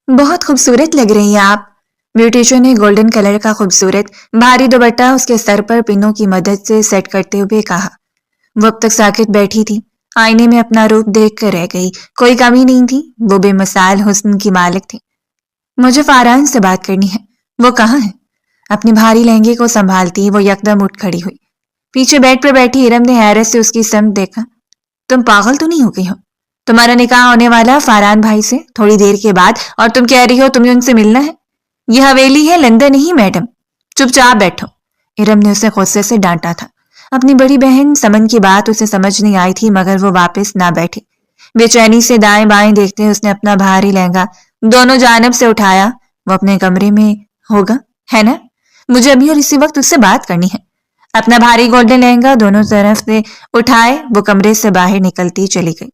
بہت خوبصورت لگ رہی ہیں آپ۔ بیوٹیشن نے گولڈن کلر کا خوبصورت بھاری دوپٹہ اس کے سر پر پنوں کی مدد سے سیٹ کرتے ہوئے کہا۔ وہ اب تک ساکت بیٹھی تھی، آئینے میں اپنا روپ دیکھ کر رہ گئی۔ کوئی کمی نہیں تھی، وہ بے مثال حسن کی مالک تھی۔ مجھے فاران سے بات کرنی ہے۔ وہ کہاں ہے؟ اپنے بھاری لہنگے کو سنبھالتی وہ یکدم اٹھ کھڑی ہوئی۔ پیچھے بیڈ پر بیٹھی ارم نے حیرت سے اس کی سمت دیکھا۔ تم پاگل تو نہیں ہو گئی ہو؟ تمہارا نکاح ہونے والا فاران بھائی سے تھوڑی دیر کے بعد، اور تم کہہ رہی ہو تمہیں ان سے ملنا ہے؟ یہ حویلی ہے، لندن نہیں میڈم، چپ چاپ بیٹھو۔ ارم نے اسے غصے سے ڈانٹا تھا۔ اپنی بڑی بہن سمن کی بات اسے سمجھ نہیں آئی تھی، مگر وہ واپس نہ بیٹھی۔ بے چینی سے دائیں بائیں دیکھتے اس نے اپنا بھاری لہنگا دونوں جانب سے اٹھایا۔ وہ اپنے کمرے میں ہوگا، ہے نا؟ مجھے ابھی اور اسی وقت اس سے بات کرنی ہے۔ اپنا بھاری گولڈن لہنگا دونوں طرف سے اٹھائے وہ کمرے سے باہر نکلتی چلی گئی۔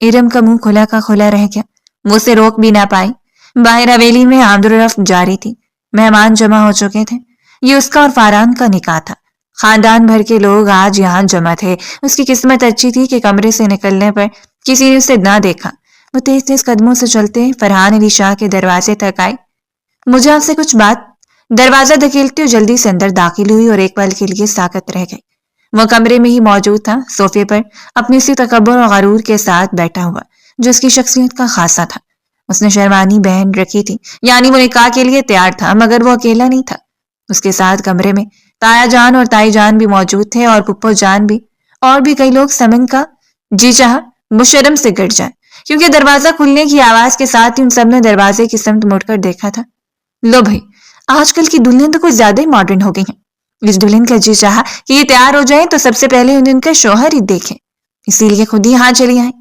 ارم کا منہ کھلا کا کھلا رہ گیا، وہ اسے روک بھی نہ پائی۔ باہر حویلی میں آمد و رفت جاری تھی، مہمان جمع ہو چکے تھے۔ یہ اس کا اور فاران کا نکاح تھا، خاندان بھر کے لوگ آج یہاں جمع تھے۔ اس کی قسمت اچھی تھی کہ کمرے سے نکلنے پر کسی نے اسے نہ دیکھا۔ وہ تیز تیز قدموں سے چلتے فرحان علی شاہ کے دروازے تک آئی۔ مجھے آپ سے کچھ بات۔ دروازہ دھکیلتے ہوئے جلدی سے اندر داخل ہوئی اور ایک پل کے لیے ساکت رہ گئی۔ وہ کمرے میں ہی موجود تھا، صوفے پر اپنی اسی تکبر اور غرور کے ساتھ بیٹھا ہوا جو اس کی شخصیت کا خاصہ تھا۔ اس نے شیروانی پہن رکھی تھی، یعنی وہ نکاح کے لیے تیار تھا، مگر وہ اکیلا نہیں تھا۔ اس کے ساتھ کمرے میں تایا جان اور تائی جان بھی موجود تھے، اور پپو جان بھی، اور بھی کئی لوگ۔ سمن کا جی چاہا وہ شرم سے گٹ جائے، کیونکہ دروازہ کھلنے کی آواز کے ساتھ ہی ان سب نے دروازے کی سمت مڑ کر دیکھا تھا۔ لو بھائی، آج کل کی دلہن تو کچھ زیادہ ہی ماڈرن ہو گئی ہیں۔ اس دلہن کا جی چاہا کہ یہ تیار ہو جائیں تو سب سے پہلے ان کا شوہر ہی دیکھیں، اسی لیے خود ہی ہاں چلی آئیں۔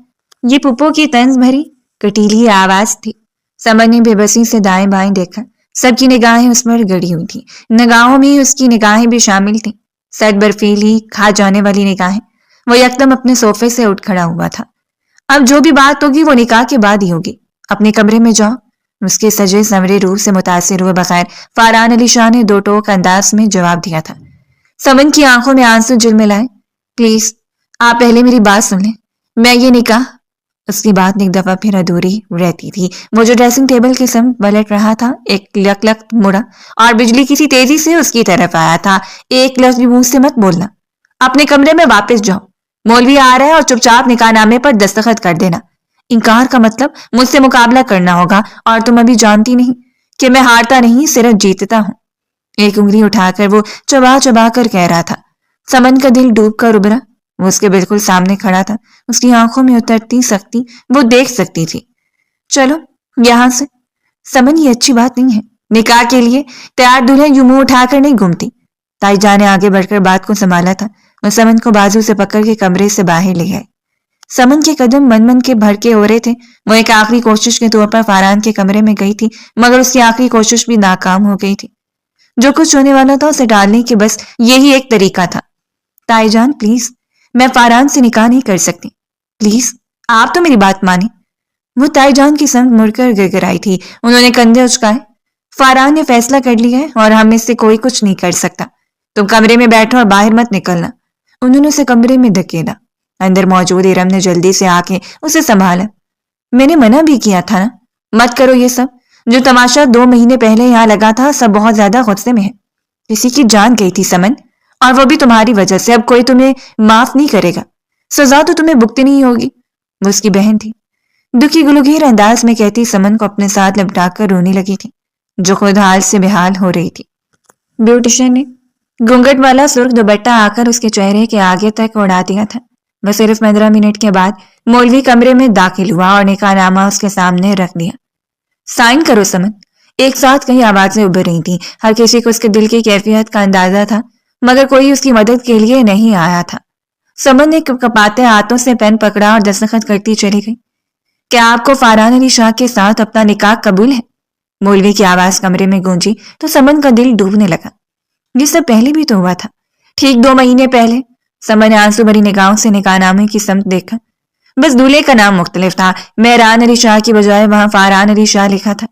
یہ پپو کی طنز بھری کٹیلی آواز تھی۔ سمن نے بے بسی سے دائیں بائیں دیکھا، سب کی نگاہیں اس پر گڑی ہوئی تھیں۔ نگاہوں میں اس کی نگاہیں بھی شامل تھیں، سٹ برفیلی کھا جانے والی نگاہیں۔ وہ یکدم اپنے صوفے سے اٹھ کھڑا ہوا تھا۔ اب جو بھی بات ہوگی وہ نکاح کے بعد ہی ہوگی، اپنے کمرے میں جاؤ۔ اس کے سجے سنورے روح سے متاثر ہوئے بغیر فاران علی شاہ نے دو ٹوک انداز میں جواب دیا تھا۔ سمن کی آنکھوں میں آنسو جلملائے۔ پلیز آپ پہلے میری بات سن لیں، میں یہ نکاح۔ اس کی بات ایک دفعہ پھر ادھوری رہتی تھی۔ وہ جو ڈریسنگ ٹیبل کی سمت پلٹ رہا تھا، ایک لک مڑا اور بجلی کسی تیزی سے اس کی طرف آیا تھا۔ ایک لفظ بھی منہ سے مت بولنا، اپنے کمرے میں واپس جاؤ۔ مولوی آ رہا ہے اور چپ چاپ نکاح نامے پر دستخط کر دینا۔ انکار کا مطلب مجھ سے مقابلہ کرنا ہوگا، اور تم ابھی جانتی نہیں کہ میں ہارتا نہیں صرف جیتتا ہوں۔ ایک انگلی اٹھا کر وہ چبا چبا کر کہہ رہا تھا۔ سمن کا دل ڈوب کر ابھرا، وہ اس کے بالکل سامنے کھڑا تھا، اس کی آنکھوں میں اترتی سختی وہ دیکھ سکتی تھی۔ چلو یہاں سے۔ سمن یہ اچھی بات نہیں ہے، نکاح کے لیے تیار دلہن یوں منہ اٹھا کر نہیں گھومتی۔ تائی جان نے آگے بڑھ کر بات کو سنبھالا تھا، وہ سمن کو بازو سے پکڑ کے کمرے سے باہر لے گئے۔ سمن کے قدم من کے بھڑکے ہو رہے تھے۔ وہ ایک آخری کوشش کے طور پر فاران کے کمرے میں گئی تھی، مگر اس کی آخری کوشش بھی ناکام ہو گئی تھی۔ جو کچھ ہونے والا تھا اسے ڈالنے کے بس یہی ایک طریقہ تھا۔ تائی جان پلیز، میں فاران سے نکاح نہیں کر سکتی، پلیز آپ تو میری بات مانیں۔ وہ تائی جان کی سمت مڑ کر گڑگڑائی تھی۔ انہوں نے کندھے اچکائے۔ فاران نے فیصلہ کر لیا ہے اور ہم اس سے کوئی کچھ نہیں کر سکتا۔ تم کمرے میں بیٹھو اور باہر مت نکلنا۔ انہوں نے اسے کمرے میں دھکیلا۔ اندر موجود ارم نے جلدی سے آ کے اسے سنبھالا۔ میں نے منع بھی کیا تھا نا، مت کرو یہ سب۔ جو تماشا 2 مہینے پہلے یہاں لگا تھا سب بہت زیادہ غصے میں ہے۔ کسی کی جان گئی تھی سمن، اور وہ بھی تمہاری وجہ سے۔ اب کوئی تمہیں معاف نہیں کرے گا، سزا تو تمہیں بھگتنی ہی ہوگی۔ وہ اس کی بہن تھی، دکھی گلوگیر انداز میں کہتی سمن کو اپنے ساتھ لپٹا کر رونے لگی تھی، جو خود حال سے بحال ہو رہی تھی۔ بیوٹیشن نے گھونگھٹ والا سرخ دوپٹہ آ کر اس کے چہرے کے آگے تک اڑا دیا تھا۔ وہ صرف 15 منٹ کے بعد مولوی کمرے میں داخل ہوا اور نکاح نامہ اس کے سامنے رکھ دیا۔ سائن کرو سمن۔ ایک ساتھ کئی آوازیں ابھر رہی تھیں، ہر کسی کو اس کے دل کی کیفیت کا اندازہ تھا، مگر کوئی اس کی مدد کے لیے نہیں آیا تھا۔ سمن نے کپاتے ہاتھوں سے پین پکڑا اور دستخط کرتی چلی گئی۔ کیا آپ کو فاران علی شاہ کے ساتھ اپنا نکاح قبول ہے؟ مولوی کی آواز کمرے میں گونجی تو سمن کا دل ڈوبنے لگا۔ یہ سب پہلے بھی تو ہوا تھا، ٹھیک 2 مہینے پہلے۔ سمن نے آنسو بھری نگاہوں سے نکاح نامے کی سمت دیکھا۔ بس دولہے کا نام مختلف تھا، مہران علی شاہ کی بجائے وہاں فاران علی شاہ لکھا تھا۔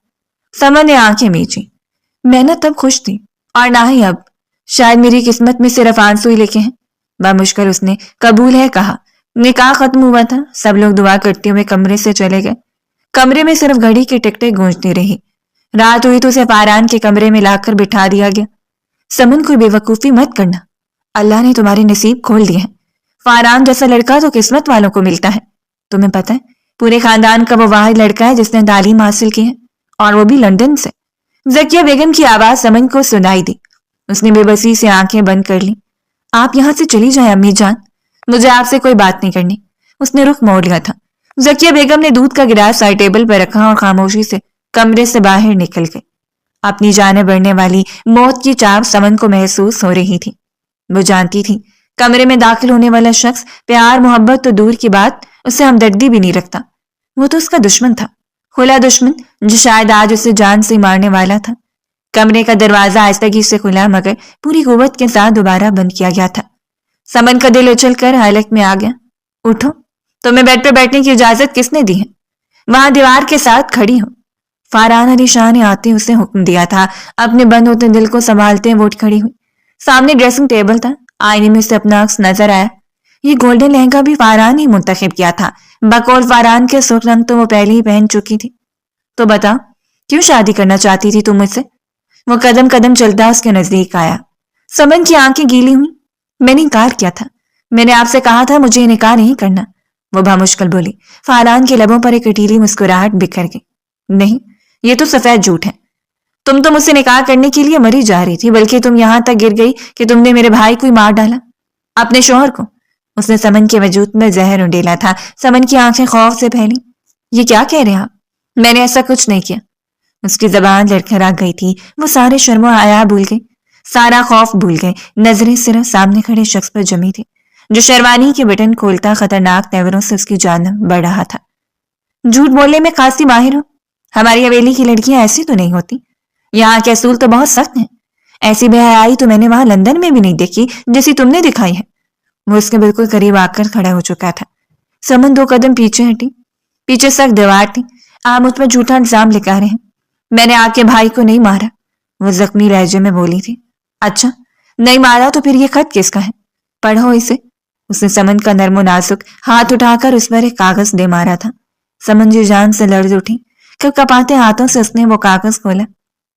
سمن نے آنکھیں میچی۔ میں نہ تب خوش تھی اور نہ ہی اب، شاید میری قسمت میں صرف آنسو ہی لکھے ہیں۔ بامشکل اس نے قبول ہے کہا۔ نکاح ختم ہوا تھا، سب لوگ دعا کرتے ہوئے کمرے سے چلے گئے۔ کمرے میں صرف گھڑی کی ٹک ٹک گونجتی رہی۔ رات ہوئی تو اسے فاران کے کمرے میں لا کر بٹھا دیا گیا۔ سمن کوئی بے وقوفی مت کرنا، اللہ نے تمہارے نصیب کھول دیے ہیں۔ فاران جیسا لڑکا تو قسمت والوں کو ملتا ہے۔ تمہیں پتہ ہے پورے خاندان کا وہ واحد لڑکا ہے جس نے تعلیم حاصل کی ہے، اور وہ بھی لندن سے۔ زکیہ بیگم کی آواز سمن کو سنائی دی۔ اس نے بے بسی سے آنکھیں بند کر لی۔ آپ یہاں سے چلی جائیں امی جان، مجھے آپ سے کوئی بات نہیں کرنی۔ اس نے رخ موڑ لیا تھا۔ زکیہ بیگم نے دودھ کا گلاس سائڈ ٹیبل پر رکھا اور خاموشی سے کمرے سے باہر نکل گئی۔ اپنی جانب بڑھنے والی موت کی چاپ سمن کو محسوس ہو رہی تھی۔ وہ جانتی تھی کمرے میں داخل ہونے والا شخص پیار محبت تو دور کی بات اسے ہمدردی بھی نہیں رکھتا، وہ تو اس کا دشمن تھا، کھلا دشمن جو شاید آج اسے جان سے مارنے والا تھا۔ کمرے کا دروازہ آہستگی سے کھلا مگر پوری قوت کے ساتھ دوبارہ بند کیا گیا تھا۔ سمن کا دل اچھل کر حالت میں آ گیا۔ اٹھو، تمہیں بیڈ پر بیٹھنے کی اجازت کس نے دی ہے؟ وہاں دیوار کے ساتھ کھڑی ہو، فاران علی شاہ نے آتے اسے حکم دیا تھا۔ اپنے بند ہوتے دل کو سنبھالتے وہ اٹھ کھڑی ہوئی۔ سامنے ڈریسنگ ٹیبل تھا، آئینے میں سے اپنا عکس نظر آیا۔ یہ گولڈن لہنگا بھی فاران ہی منتخب کیا تھا، بقول فاران کے سرخ رنگ تو وہ پہلے ہی پہن چکی تھی۔ تو بتا، کیوں شادی کرنا چاہتی تھی تم مجھ سے؟ وہ قدم قدم چلتا اس کے نزدیک آیا۔ سمن کی آنکھیں گیلی ہوئی۔ میں نے انکار کیا تھا، میں نے آپ سے کہا تھا مجھے انکار نہیں کرنا، وہ بامشکل بولی۔ فاران کے لبوں پر ایک کٹیلی مسکراہٹ بکھر گئی۔ نہیں، یہ تو سفید جھوٹ ہے، تم تو مجھ سے نکاح کرنے کے لیے مری جا رہی تھی، بلکہ تم یہاں تک گر گئی کہ تم نے میرے بھائی کو ہی مار ڈالا، اپنے شوہر کو۔ اس نے سمن کے وجود میں زہر انڈیلا تھا۔ سمن کی آنکھیں خوف سے پھیلی۔ یہ کیا کہہ رہے ہیں آپ؟ میں نے ایسا کچھ نہیں کیا۔ اس کی زبان لڑکھڑا گئی تھی۔ وہ سارے شرم و حیا بھول گئی، سارا خوف بھول گئے۔ نظریں صرف سامنے کھڑے شخص پر جمی تھی جو شیروانی کے بٹن کھولتا خطرناک تیوروں سے اس کی جانب بڑھ رہا تھا۔ جھوٹ بولنے میں خاصی ماہر ہو، ہماری حویلی کی لڑکیاں ایسی تو نہیں ہوتی، یہاں کے اصول تو بہت سخت ہیں، ایسی بے حیائی تو میں نے وہاں لندن میں بھی نہیں دیکھی جیسی تم نے دکھائی ہے۔ وہ اس کے بالکل قریب آ کر کھڑا ہو چکا تھا۔ سمن 2 قدم پیچھے ہٹی۔ پیچھے سخت دیوار تھی۔ آپ مجھ پر جھوٹا الزام لگا رہے ہیں، میں نے آپ کے بھائی کو نہیں مارا، وہ زخمی لہجے میں بولی تھی۔ اچھا، نہیں مارا تو پھر یہ خط کس کا ہے؟ پڑھو اسے۔ اس نے سمن کا نرم و نازک ہاتھ اٹھا کر اس پر ایک کاغذ دے مارا تھا۔ سمن جی جان سے لرز اٹھی۔ کب کپاتے ہاتھوں سے اس نے وہ کاغذ کھولا۔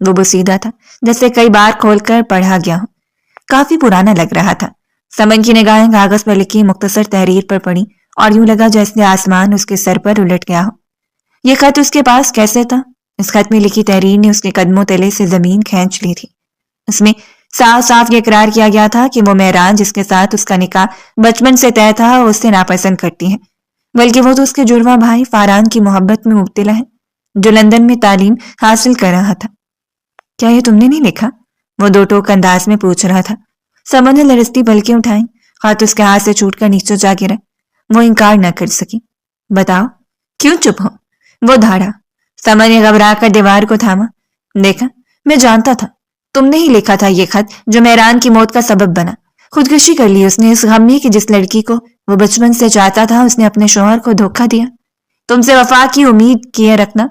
وہ بوسیدہ تھا، جیسے کئی بار کھول کر پڑھا گیا ہو، کافی پرانا لگ رہا تھا۔ سمن کی نگاہیں کاغذ پر لکھی مختصر تحریر پر پڑی اور یوں لگا جیسے آسمان اس کے سر پر الٹ گیا ہو۔ یہ خط اس کے پاس کیسے تھا؟ اس خط میں لکھی تحریر نے اس کے قدموں تلے سے زمین کھینچ لی تھی۔ اس میں صاف صاف یہ اقرار کیا گیا تھا کہ وہ مہران جس کے ساتھ اس کا نکاح بچپن سے طے تھا وہ اسے ناپسند کرتی ہے، بلکہ وہ تو اس کے جڑواں بھائی فاران کی محبت میں مبتلا ہے جو لندن میں تعلیم حاصل کر رہا تھا۔ کیا یہ تم نے نہیں لکھا؟ وہ 2 ٹوک انداز میں پوچھ رہا تھا۔ سمن نے لرزتی پلکیں اٹھائیں۔ خط اس کے ہاتھ سے چھوٹ کر نیچے جا گرا۔ وہ انکار نہ کر سکی۔ بتاؤ، کیوں چپ ہو؟ وہ دھاڑا۔ سمن نے گھبرا کر دیوار کو تھاما۔ دیکھا، میں جانتا تھا تم نے ہی لکھا تھا یہ خط جو مہران کی موت کا سبب بنا۔ خودکشی کر لی اس نے اس غم میں کہ جس لڑکی کو وہ بچپن سے چاہتا تھا اس نے اپنے شوہر کو دھوکہ دیا۔ تم سے وفا کی امید کیے رکھنا۔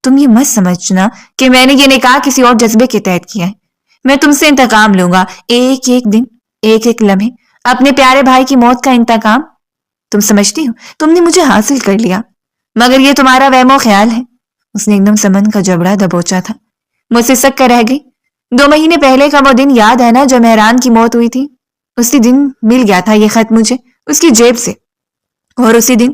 تم یہ مت سمجھنا کہ میں نے یہ نکاح کسی اور جذبے کے تحت کیا ہے۔ میں تم سے انتقام لوں گا، ایک ایک دن، ایک ایک لمحے، اپنے پیارے بھائی کی موت کا انتقام۔ تم سمجھتی ہو تم نے مجھے حاصل کر لیا، مگر یہ تمہارا وہم و خیال ہے۔ اس نے ایک دم سمن کا جبڑا دبوچا تھا۔ مجھ سے سک کر رہ گئی۔ 2 مہینے پہلے کا وہ دن یاد ہے نا جو مہران کی موت ہوئی تھی؟ اسی دن مل گیا تھا یہ خط مجھے اس کی جیب سے، اور اسی دن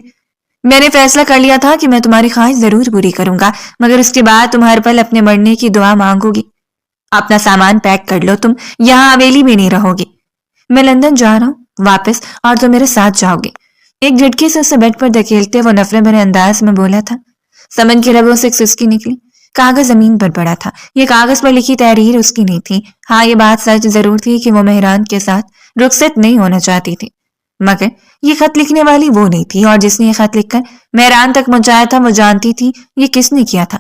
میں نے فیصلہ کر لیا تھا کہ میں تمہاری خواہش ضرور پوری کروں گا، مگر اس کے بعد تم ہر پل اپنے مرنے کی دعا مانگو گی۔ اپنا سامان پیک کر لو، تم یہاں حویلی میں نہیں رہو گی۔ میں لندن جا رہا ہوں واپس، اور تم میرے ساتھ جاؤ گے۔ ایک جھٹکے سے اسے بیڈ پر دھکیلتے وہ نفرت بھرے انداز میں بولا تھا۔ سمن کے لبوں سے ایک سسکی نکلی۔ کاغذ زمین پر پڑا تھا۔ یہ کاغذ پر لکھی تحریر اس کی نہیں تھی۔ ہاں، یہ بات سچ ضرور تھی کہ وہ مہران کے ساتھ رخصت نہیں ہونا چاہتی تھی، مگر یہ خط لکھنے والی وہ نہیں تھی، اور جس نے یہ خط لکھ کر مہران تک پہنچایا تھا وہ جانتی تھی یہ کس نے کیا تھا،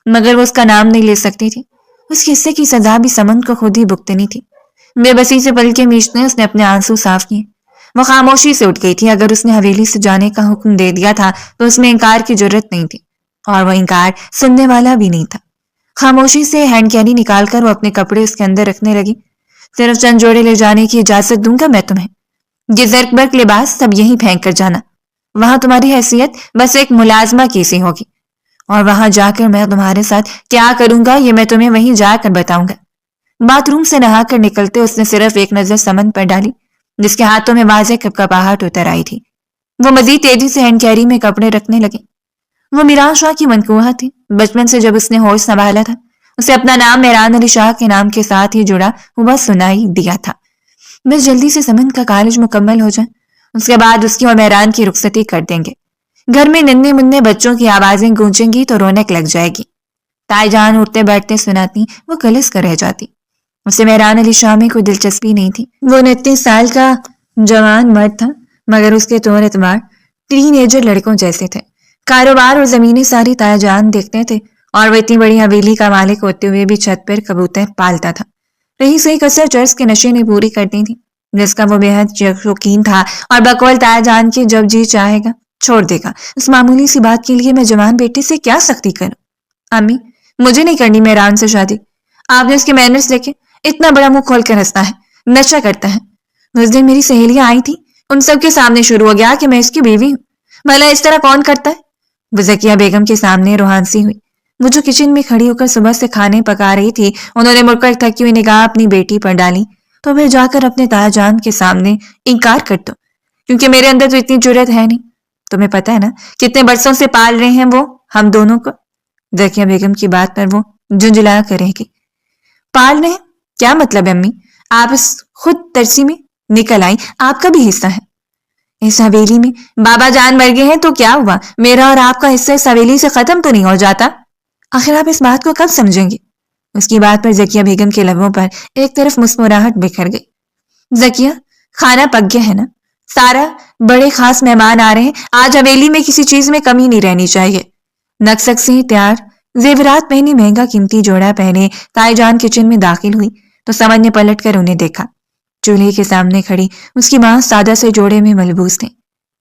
مگر وہ اس کا نام نہیں لے سکتی تھی۔ اس کے حصے کی سزا بھی سمن کو خود ہی بھگتنی تھی۔ بے بسی سے پلکیں میچنے اس نے اپنے آنسو صاف کیے۔ وہ خاموشی سے اٹھ گئی تھی۔ اگر اس نے حویلی سے جانے کا حکم دے دیا تھا تو اس میں انکار کی جرت نہیں تھی، اور وہ انکار سننے والا بھی نہیں تھا۔ خاموشی سے ہینڈ کیری نکال کر وہ اپنے کپڑے اس کے اندر رکھنے لگی۔ صرف چند جوڑے لے جانے کی اجازت دوں گا میں تمہیں، یہ زرق برق لباس سب یہیں پھینک کر جانا، وہاں تمہاری حیثیت بس ایک ملازمہ کی سی ہوگی۔ اور وہاں جا کر میں تمہارے ساتھ کیا کروں گا یہ میں تمہیں وہیں جا کر بتاؤں گا۔ باتھ روم سے نہا کر نکلتے اس نے صرف ایک نظر سمن پر ڈالی جس کے ہاتھوں میں واضح کپکپاہٹ اتر آئی تھی۔ وہ مزید تیزی سے ہینڈ کیری میں کپڑے رکھنے لگے۔ وہ میران شاہ کی منقوہ تھی۔ بچپن سے جب اس نے ہوش سنبھالا تھا اسے اپنا نام میران علی شاہ کے نام کے ساتھ ہی جڑا ہوا سنائی دیا تھا۔ بس جلدی سے سمن کا کالج مکمل ہو جائے، اس کے بعد اس کی اور میران کی رخصتی کر دیں گے۔ گھر میں ننھے منھے بچوں کی آوازیں گونجیں گی تو رونق لگ جائے گی۔ تائی جان اٹھتے بیٹھتے سناتی وہ کلس کر رہ جاتی۔ اسے میران علی شاہ میں کوئی دلچسپی نہیں تھی۔ وہ 29 سال کا جوان مرد تھا مگر اس کے طور اعتبار ٹین ایجر لڑکوں جیسے تھے۔ کاروبار اور زمینیں ساری تائی جان دیکھتے تھے اور وہ اتنی بڑی حویلی کا مالک ہوتے ہوئے بھی چھت پر کبوتر پالتا تھا۔ رہی سہی کسر چرس کے نشے نے پوری کرنی تھی جس کا وہ بے حد شوقین تھا اور بقول تائی جان کے جب جی چاہے گا چھوڑ دے گا۔ اس معمولی سی بات کے لیے میں جوان بیٹے سے کیا سختی کروں؟ امی مجھے نہیں کرنی میران سے شادی۔ آپ نے اس کے مینرز دیکھے؟ اتنا بڑا منہ کھول کر ہنستا ہے، نشہ کرتا ہے۔ اس دن میری سہیلیاں آئی تھی، ان سب کے سامنے شروع ہو گیا کہ میں اس کی بیوی ہوں۔ بھلا اس طرح کون کرتا ہے؟ وہ ذکیہ بیگم کے سامنے روحانسی ہوئی۔ وہ جو کچن میں کھڑی ہو کر صبح سے کھانے پکا رہی تھی انہوں نے مڑ کر تھکی ہوئی نگاہ اپنی بیٹی پر ڈالی تو پھر جا کر اپنے تائی جان کے سامنے انکار کر دو، کیونکہ میرے اندر تو اتنی جرت ہے نہیں۔ تمہیں پتہ ہے نا کتنے برسوں سے پال رہے ہیں وہ ہم دونوں کو۔ ذکیہ بیگم کی بات پر وہ جھنجھلا کر رہ گئی۔ پال رہے؟ کیا مطلب ہے امی؟ آپ اس خود ترسی میں نکل آئی، آپ کا بھی حصہ ہے اس حویلی میں۔ بابا جان مر گئے ہیں تو کیا ہوا، میرا اور آپ کا حصہ اس حویلی سے ختم تو نہیں ہو جاتا؟ آخر آپ اس بات کو کب سمجھیں گے؟ اس کی بات پر ذکیہ بیگم کے لبوں پر ایک طرف مسکراہٹ بکھر گئی۔ ذکیہ کھانا پک گیا ہے نا؟ سارا بڑے خاص مہمان آ رہے ہیں، آج حویلی میں کسی چیز میں کمی نہیں رہنی چاہیے۔ نقصق سے تیار زیورات پہنی مہنگا قیمتی جوڑا پہنے تائی جان کچن میں داخل ہوئی تو سمن نے پلٹ کر انہیں دیکھا۔ چولہے کے سامنے کھڑی اس کی ماں سادہ سے جوڑے میں ملبوس تھے۔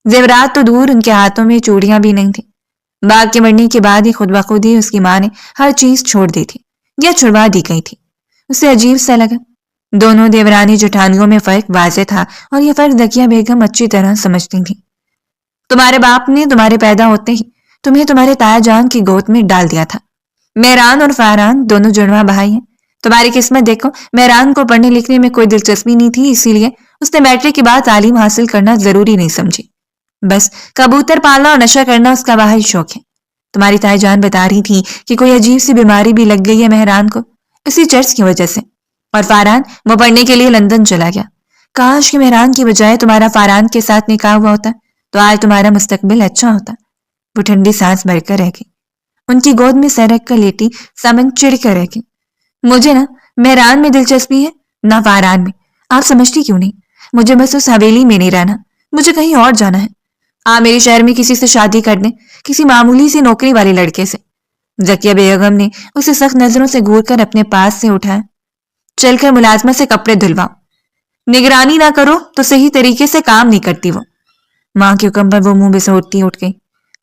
زیورات تو دور، ان کے ہاتھوں میں چوڑیاں بھی نہیں تھیں۔ باغ کے مرنے کے بعد ہی خود بخود ہی اس کی ماں نے ہر چیز چھوڑ دی تھی یا چھڑوا دی گئی تھی۔ اسے عجیب سا لگا۔ دونوں دیورانی جٹھانیوں میں فرق واضح تھا اور یہ فرق ذکیہ بیگم اچھی طرح سمجھتی تھی۔ تمہارے باپ نے تمہارے پیدا ہوتے ہی تمہیں تمہارے تایا جان کی گود میں ڈال دیا تھا۔ میران اور فاران دونوں جڑواں بھائی ہیں۔ تمہاری قسمت دیکھو، میران کو پڑھنے لکھنے میں کوئی دلچسپی نہیں تھی، اسی لیے اس نے میٹرک کے بعد تعلیم حاصل کرنا ضروری نہیں سمجھی۔ بس کبوتر پالنا اور نشہ کرنا اس کا واحد شوق ہے۔ تمہاری تائی جان بتا رہی تھی کہ کوئی عجیب سی بیماری بھی لگ گئی ہے مہران کو اسی چرس کی وجہ سے، اور فاران وہ پڑھنے کے لیے لندن چلا گیا۔ کاش کہ مہران کی بجائے تمہارا فاران کے ساتھ نکاح ہوا ہوتا تو آج تمہارا مستقبل اچھا ہوتا۔ وہ ٹھنڈی سانس بھر کر رہ گئی۔ ان کی گود میں سر رکھ کر لیٹی سمن چڑ کر رہ گئی۔ مجھے نہ مہران میں دلچسپی ہے نہ فاران میں، آپ سمجھتی کیوں نہیں؟ مجھے بس اس حویلی میں نہیں رہنا، مجھے کہیں اور جانا ہے۔ آپ میرے شہر میں کسی سے شادی کر دیں، کسی معمولی سی نوکری والے لڑکے سے۔ ذکیہ بیگم نے اسے سخت نظروں سے گور کر اپنے پاس سے اٹھایا۔ چل کر ملازمہ سے کپڑے دھلواؤ، نگرانی نہ کرو تو صحیح طریقے سے کام نہیں کرتی وہ۔ ماں کے حکم پر وہ منہ بسوٹتی اٹھ گئی۔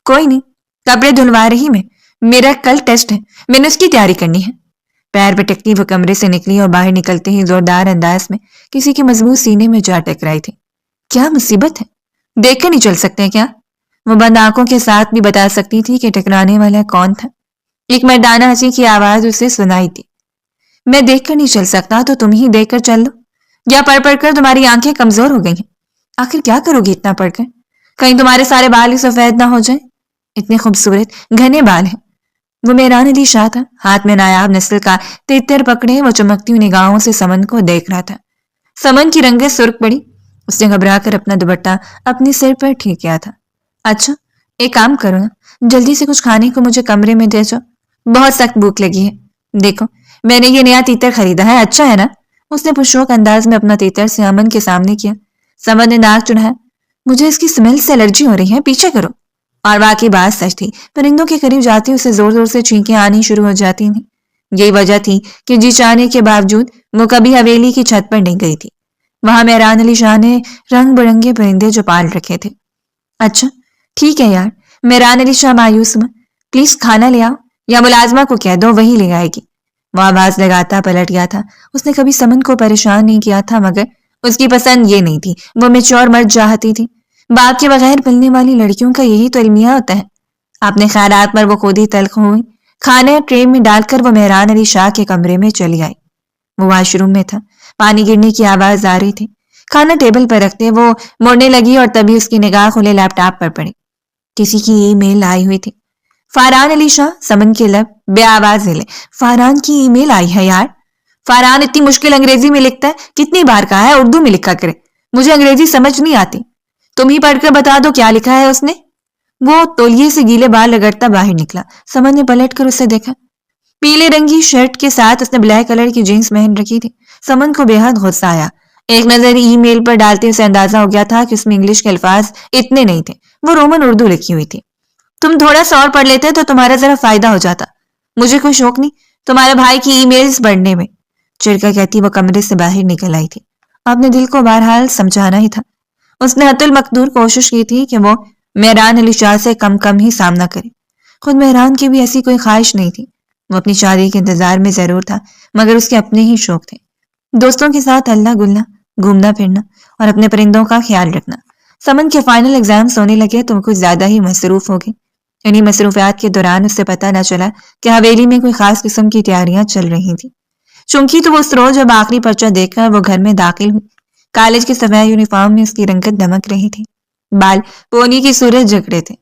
کوئی نہیں، کپڑے دھلوا رہی میں، میرا کل ٹیسٹ ہے، میں نے اس کی تیاری کرنی ہے۔ پیر پٹکتی وہ کمرے سے نکلی اور باہر نکلتے ہی زوردار انداز میں کسی کے مضبوط سینے میں جا ٹکرائی تھی۔ کیا مصیبت ہے، دیکھ کر نہیں چل سکتے کیا؟ وہ بند آنکھوں کے ساتھ بھی بتا سکتی تھی کہ ٹکرانے والا کون تھا۔ ایک مردانہ ہنسی کی آواز اسے سنائی تھی۔ میں دیکھ کر نہیں چل سکتا تو تم ہی دیکھ کر چل لو، یا پڑھ پڑھ کر تمہاری آنکھیں کمزور ہو گئی ہیں؟ آخر کیا کرو گی اتنا پڑھ کر؟ کہیں تمہارے سارے بال ہی سفید نہ ہو جائیں؟ اتنے خوبصورت گھنے بال ہیں۔ وہ میران علی شاہ تھا، ہاتھ میں نایاب نسل کا تیتر پکڑے وہ چمکتی ہوئی نگاہوں سے سمن کو دیکھ رہا تھا۔ سمن کی رنگیں سرخ پڑی، اس نے گھبرا کر اپنا دوپٹہ اپنے سر پر ٹھیک کیا تھا۔ اچھا ایک کام کرو نا، جلدی سے کچھ کھانے کو مجھے کمرے میں دے جاؤ، بہت سخت بھوک لگی ہے۔ دیکھو میں نے یہ نیا تیتر خریدا ہے، اچھا ہے نا؟ اس نے پرشوق انداز میں اپنا تیتر سے امن کے سامنے کیا۔ سمن نے ناک چڑھایا۔ مجھے اس کی اسمیل سے الرجی ہو رہی ہے، پیچھے کرو۔ اور واقعی بات سچ تھی، پرندوں کے قریب جاتی اسے زور زور سے چھینکیں آنی شروع ہو جاتی تھیں۔ یہی وجہ تھی کہ جی چاہنے کے باوجود وہ کبھی حویلی کی چھت پر نہیں گئی تھی۔ وہاں میران علی شاہ نے رنگ برنگے پرندے جو پال رکھے تھے۔ اچھا ٹھیک ہے یار، میران علی شاہ مایوس ہوا۔ پلیز کھانا لے آؤ، یا ملازمہ کو کہہ دو وہی لے آئے گی۔ وہ آواز لگاتا پلٹ گیا تھا۔ اس نے کبھی سمن کو پریشان نہیں کیا تھا مگر اس کی پسند یہ نہیں تھی، وہ میچور مرد چاہتی تھی۔ باپ کے بغیر ملنے والی لڑکیوں کا یہی تو المیہ ہوتا ہے۔ اپنے خیالات پر وہ خود ہی تلخ ہوئی. کھانے ٹرے میں ڈال کر وہ مہران علی شاہ کے کمرے میں چلی آئی. وہ واش روم میں تھا. پانی گرنے کی آواز آ رہی تھی. کھانا ٹیبل پر رکھتے وہ مڑنے لگی اور تبھی اس کی نگاہ کھلے لیپ ٹاپ پر پڑی. کسی کی ای میل آئی ہوئی تھی. فاران علی شاہ. سمن کے لب بے آواز ہلے. فاران کی ای میل آئی ہے یار. فاران اتنی مشکل انگریزی میں لکھتا ہے, کتنی بار کہا ہے اردو میں لکھا کرے, مجھے انگریزی سمجھ نہیں آتی, تم ہی پڑھ کر بتا دو کیا لکھا ہے اس نے. وہ تولیے سے گیلے بال رگڑتا باہر نکلا. سمن نے پلٹ کر اسے دیکھا. پیلے رنگی شرٹ کے ساتھ اس نے بلیک کلر کی جینس پہن رکھی تھی. سمن کو بے حد غصہ آیا. ایک نظر ای میل پر ڈالتے اسے اندازہ ہو گیا تھا کہ اس میں انگلش کے الفاظ اتنے نہیں تھے, وہ رومن اردو لکھی ہوئی تھی. تم تھوڑا سا اور پڑھ لیتے تو تمہارا ذرا فائدہ ہو جاتا. مجھے کوئی شوق نہیں تمہارے بھائی کی ای میلز پڑھنے میں. چڑکا کہتی وہ کمرے سے باہر نکل آئی تھی. اپنے دل کو بہرحال سمجھانا ہی تھا. اس نے حتی المقدور کوشش کی تھی کہ وہ مہران علی شاہ سے کم ہی سامنا کرے. خود مہران کی بھی ایسی کوئی خواہش نہیں تھی. وہ اپنی شادی کے انتظار میں ضرور تھا, مگر اس کے اپنے ہی شوق تھے. دوستوں کے ساتھ ہلنا گلنا, گھومنا پھرنا اور اپنے پرندوں کا خیال رکھنا. سمن کے فائنل ایگزامز ہونے لگے تو کچھ زیادہ ہی مصروف ہو گئی. انہی مصروفیات کے دوران اس سے پتہ نہ چلا کہ حویلی میں کوئی خاص قسم کی تیاریاں چل رہی تھیں. چونکہ تو وہ اس روز جب آخری پرچہ دیکھ کر وہ گھر میں داخل ہوئی. کالج کے سفید یونیفارم میں اس کی رنگت دمک رہی تھی. بال پونی کی صورت جکڑے تھے.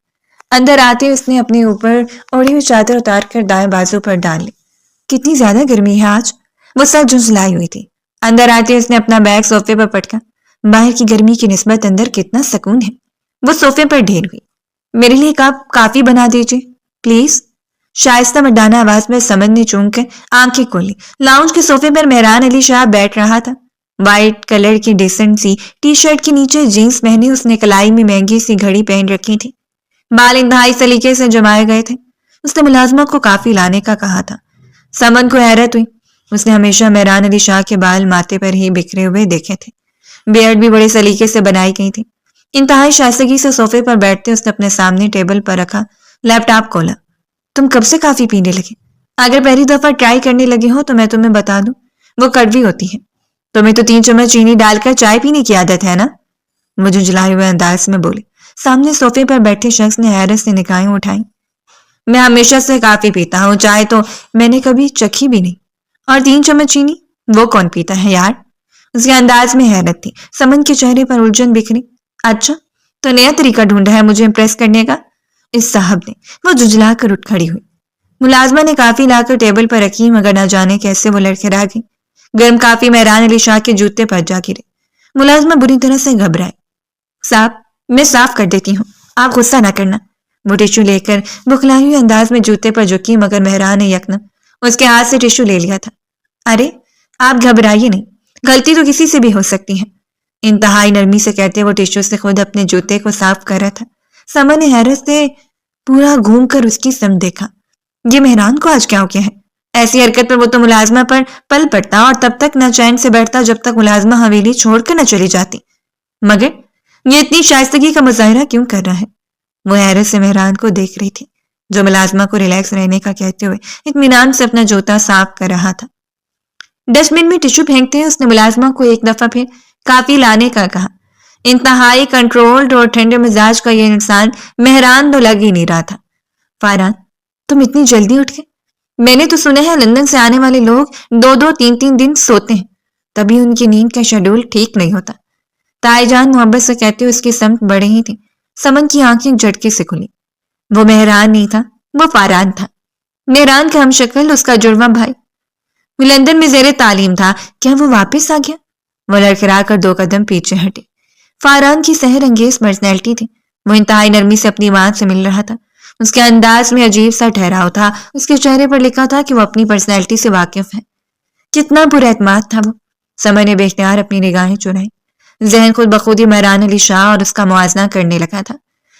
اندر آتے اس نے اپنے اوپر اوڑھی ہوئی چادر اتار کر دائیں بازو پر ڈال لی. کتنی زیادہ گرمی ہے آج. وہ سر جھنجھلائی ہوئی تھی. اندر آتے اس نے اپنا بیگ صوفے پر پٹکا. باہر کی گرمی کی نسبت اندر کتنا سکون ہے. وہ صوفے پر ڈھیر ہوئی. میرے لیے کپ کافی بنا دیجیے پلیز. شائستہ مردانہ آواز میں سمن نے چونک کر آنکھیں کھولی. لاؤنج کے صوفے پر مہران علی شاہ بیٹھ رہا تھا. وائٹ کلر کی ڈیسنٹ سی ٹی شرٹ کے نیچے جینس پہنے اس نے کلائی میں مہنگی سی گھڑی پہن رکھی تھی. بال انتہائی سلیقے سے جمائے گئے تھے. اس نے ملازمہ کو کافی لانے کا کہا تھا. سمن کو حیرت ہوئی. اس نے ہمیشہ مہران علی شاہ کے بال ماتھے پر ہی بکھرے ہوئے دیکھے تھے. بیئرڈ بھی بڑے سلیقے سے بنائی گئی تھی. انتہائی شائستگی سے صوفے پر بیٹھتے اس نے اپنے سامنے ٹیبل پر رکھا لیپ ٹاپ کھولا. تم کب سے کافی پینے لگے؟ اگر پہلی دفعہ ٹرائی کرنے لگے ہو تو میں تمہیں بتا دوں وہ کڑوی ہوتی ہے. تمہیں تو 3 چمچ چینی ڈال کر چائے پینے کی عادت ہے نا. وہ جھنجھلائے ہوئے انداز میں بولے. سامنے صوفے پر بیٹھے شخص نے حیرت سے نگاہیں اٹھائیں. میں ہمیشہ سے کافی پیتا ہوں, چائے تو میں نے کبھی چکھی بھی نہیں. اور 3 چمچ چینی وہ کون پیتا ہے یار. اس کے انداز میں حیرت تھی. سمن کے چہرے پر الجھن بکھری. اچھا تو نیا طریقہ ڈھونڈا ہے مجھے امپریس کرنے کا. اس صاحب نے. وہ جھنجھلا کر اٹھ کھڑی ہوئی. ملازمہ نے کافی لا کر ٹیبل پر رکھی مگر نہ جانے کیسے وہ لڑکھڑا گئی. گرم کافی مہران علی شاہ کے جوتے پر جا گرے. ملازمہ بری طرح سے گھبرائے. صاحب میں صاف کر دیتی ہوں, آپ غصہ نہ کرنا. وہ ٹیشو لے کر بخلائی ہوئی انداز میں جوتے پر جھکی مگر مہران نے یکدم اس کے ہاتھ سے ٹیشو لے لیا تھا. ارے آپ گھبرائیے نہیں, غلطی تو کسی سے بھی ہو سکتی ہے. انتہائی نرمی سے کہتے وہ ٹیشو سے خود اپنے جوتے کو صاف کر رہا تھا. سمن نے حیرت سے پورا گھوم کر اس کی سمت دیکھا. یہ مہران کو آج کیا ہو گیا ہے؟ ایسی حرکت پر وہ تو ملازمہ پر پل پڑتا اور تب تک نہ چین سے بیٹھتا جب تک ملازمہ حویلی چھوڑ کر نہ چلی جاتی. مگر یہ اتنی شائستگی کا مظاہرہ کیوں کر رہا ہے؟ وہ حیرت سے مہران کو دیکھ رہی تھی جو ملازمہ کو ریلیکس رہنے کا کہتے ہوئے اطمینان سے اپنا جوتا صاف کر رہا تھا. ڈسٹ بن میں ٹیشو پھینکتے ہیں اس نے ملازمہ کو ایک دفعہ پھر کافی لانے کا کہا. انتہائی کنٹرولڈ اور ٹھنڈے مزاج کا یہ انسان مہران تو لگ ہی نہیں رہا تھا. فاران تم اتنی جلدی اٹھ گئے؟ میں نے تو سنا ہے لندن سے آنے والے لوگ 2-2 3-3 دن سوتے ہیں, تبھی ان کی نیند کا شیڈول ٹھیک نہیں ہوتا. تائی جان محبت سے کہتے ہوئے اس کی سمت بڑھے ہی تھی. سمن کی آنکھیں جھٹکے سے کھلی. وہ مہران نہیں تھا, وہ فاران تھا. مہران کا ہم شکل, اس کا جڑواں بھائی. وہ لندن میں زیر تعلیم تھا. کیا وہ واپس آ گیا؟ وہ لڑکھڑا کر 2 قدم پیچھے ہٹے. فاران کی سحر انگیز پرسنالٹی تھی. وہ انتہائی نرمی سے اپنی ماں سے مل رہا تھا. اس کے انداز میں عجیب سا ٹھہراؤ تھا. اس کے چہرے پر لکھا تھا کہ وہ اپنی پرسنالٹی سے واقف ہے. کتنا پر اعتماد تھا وہ. سمر نے بے اختیار اپنی نگاہیں چرائی. ذہن خود بخود ہی مہران علی شاہ اور اس کا موازنہ کرنے لگا تھا.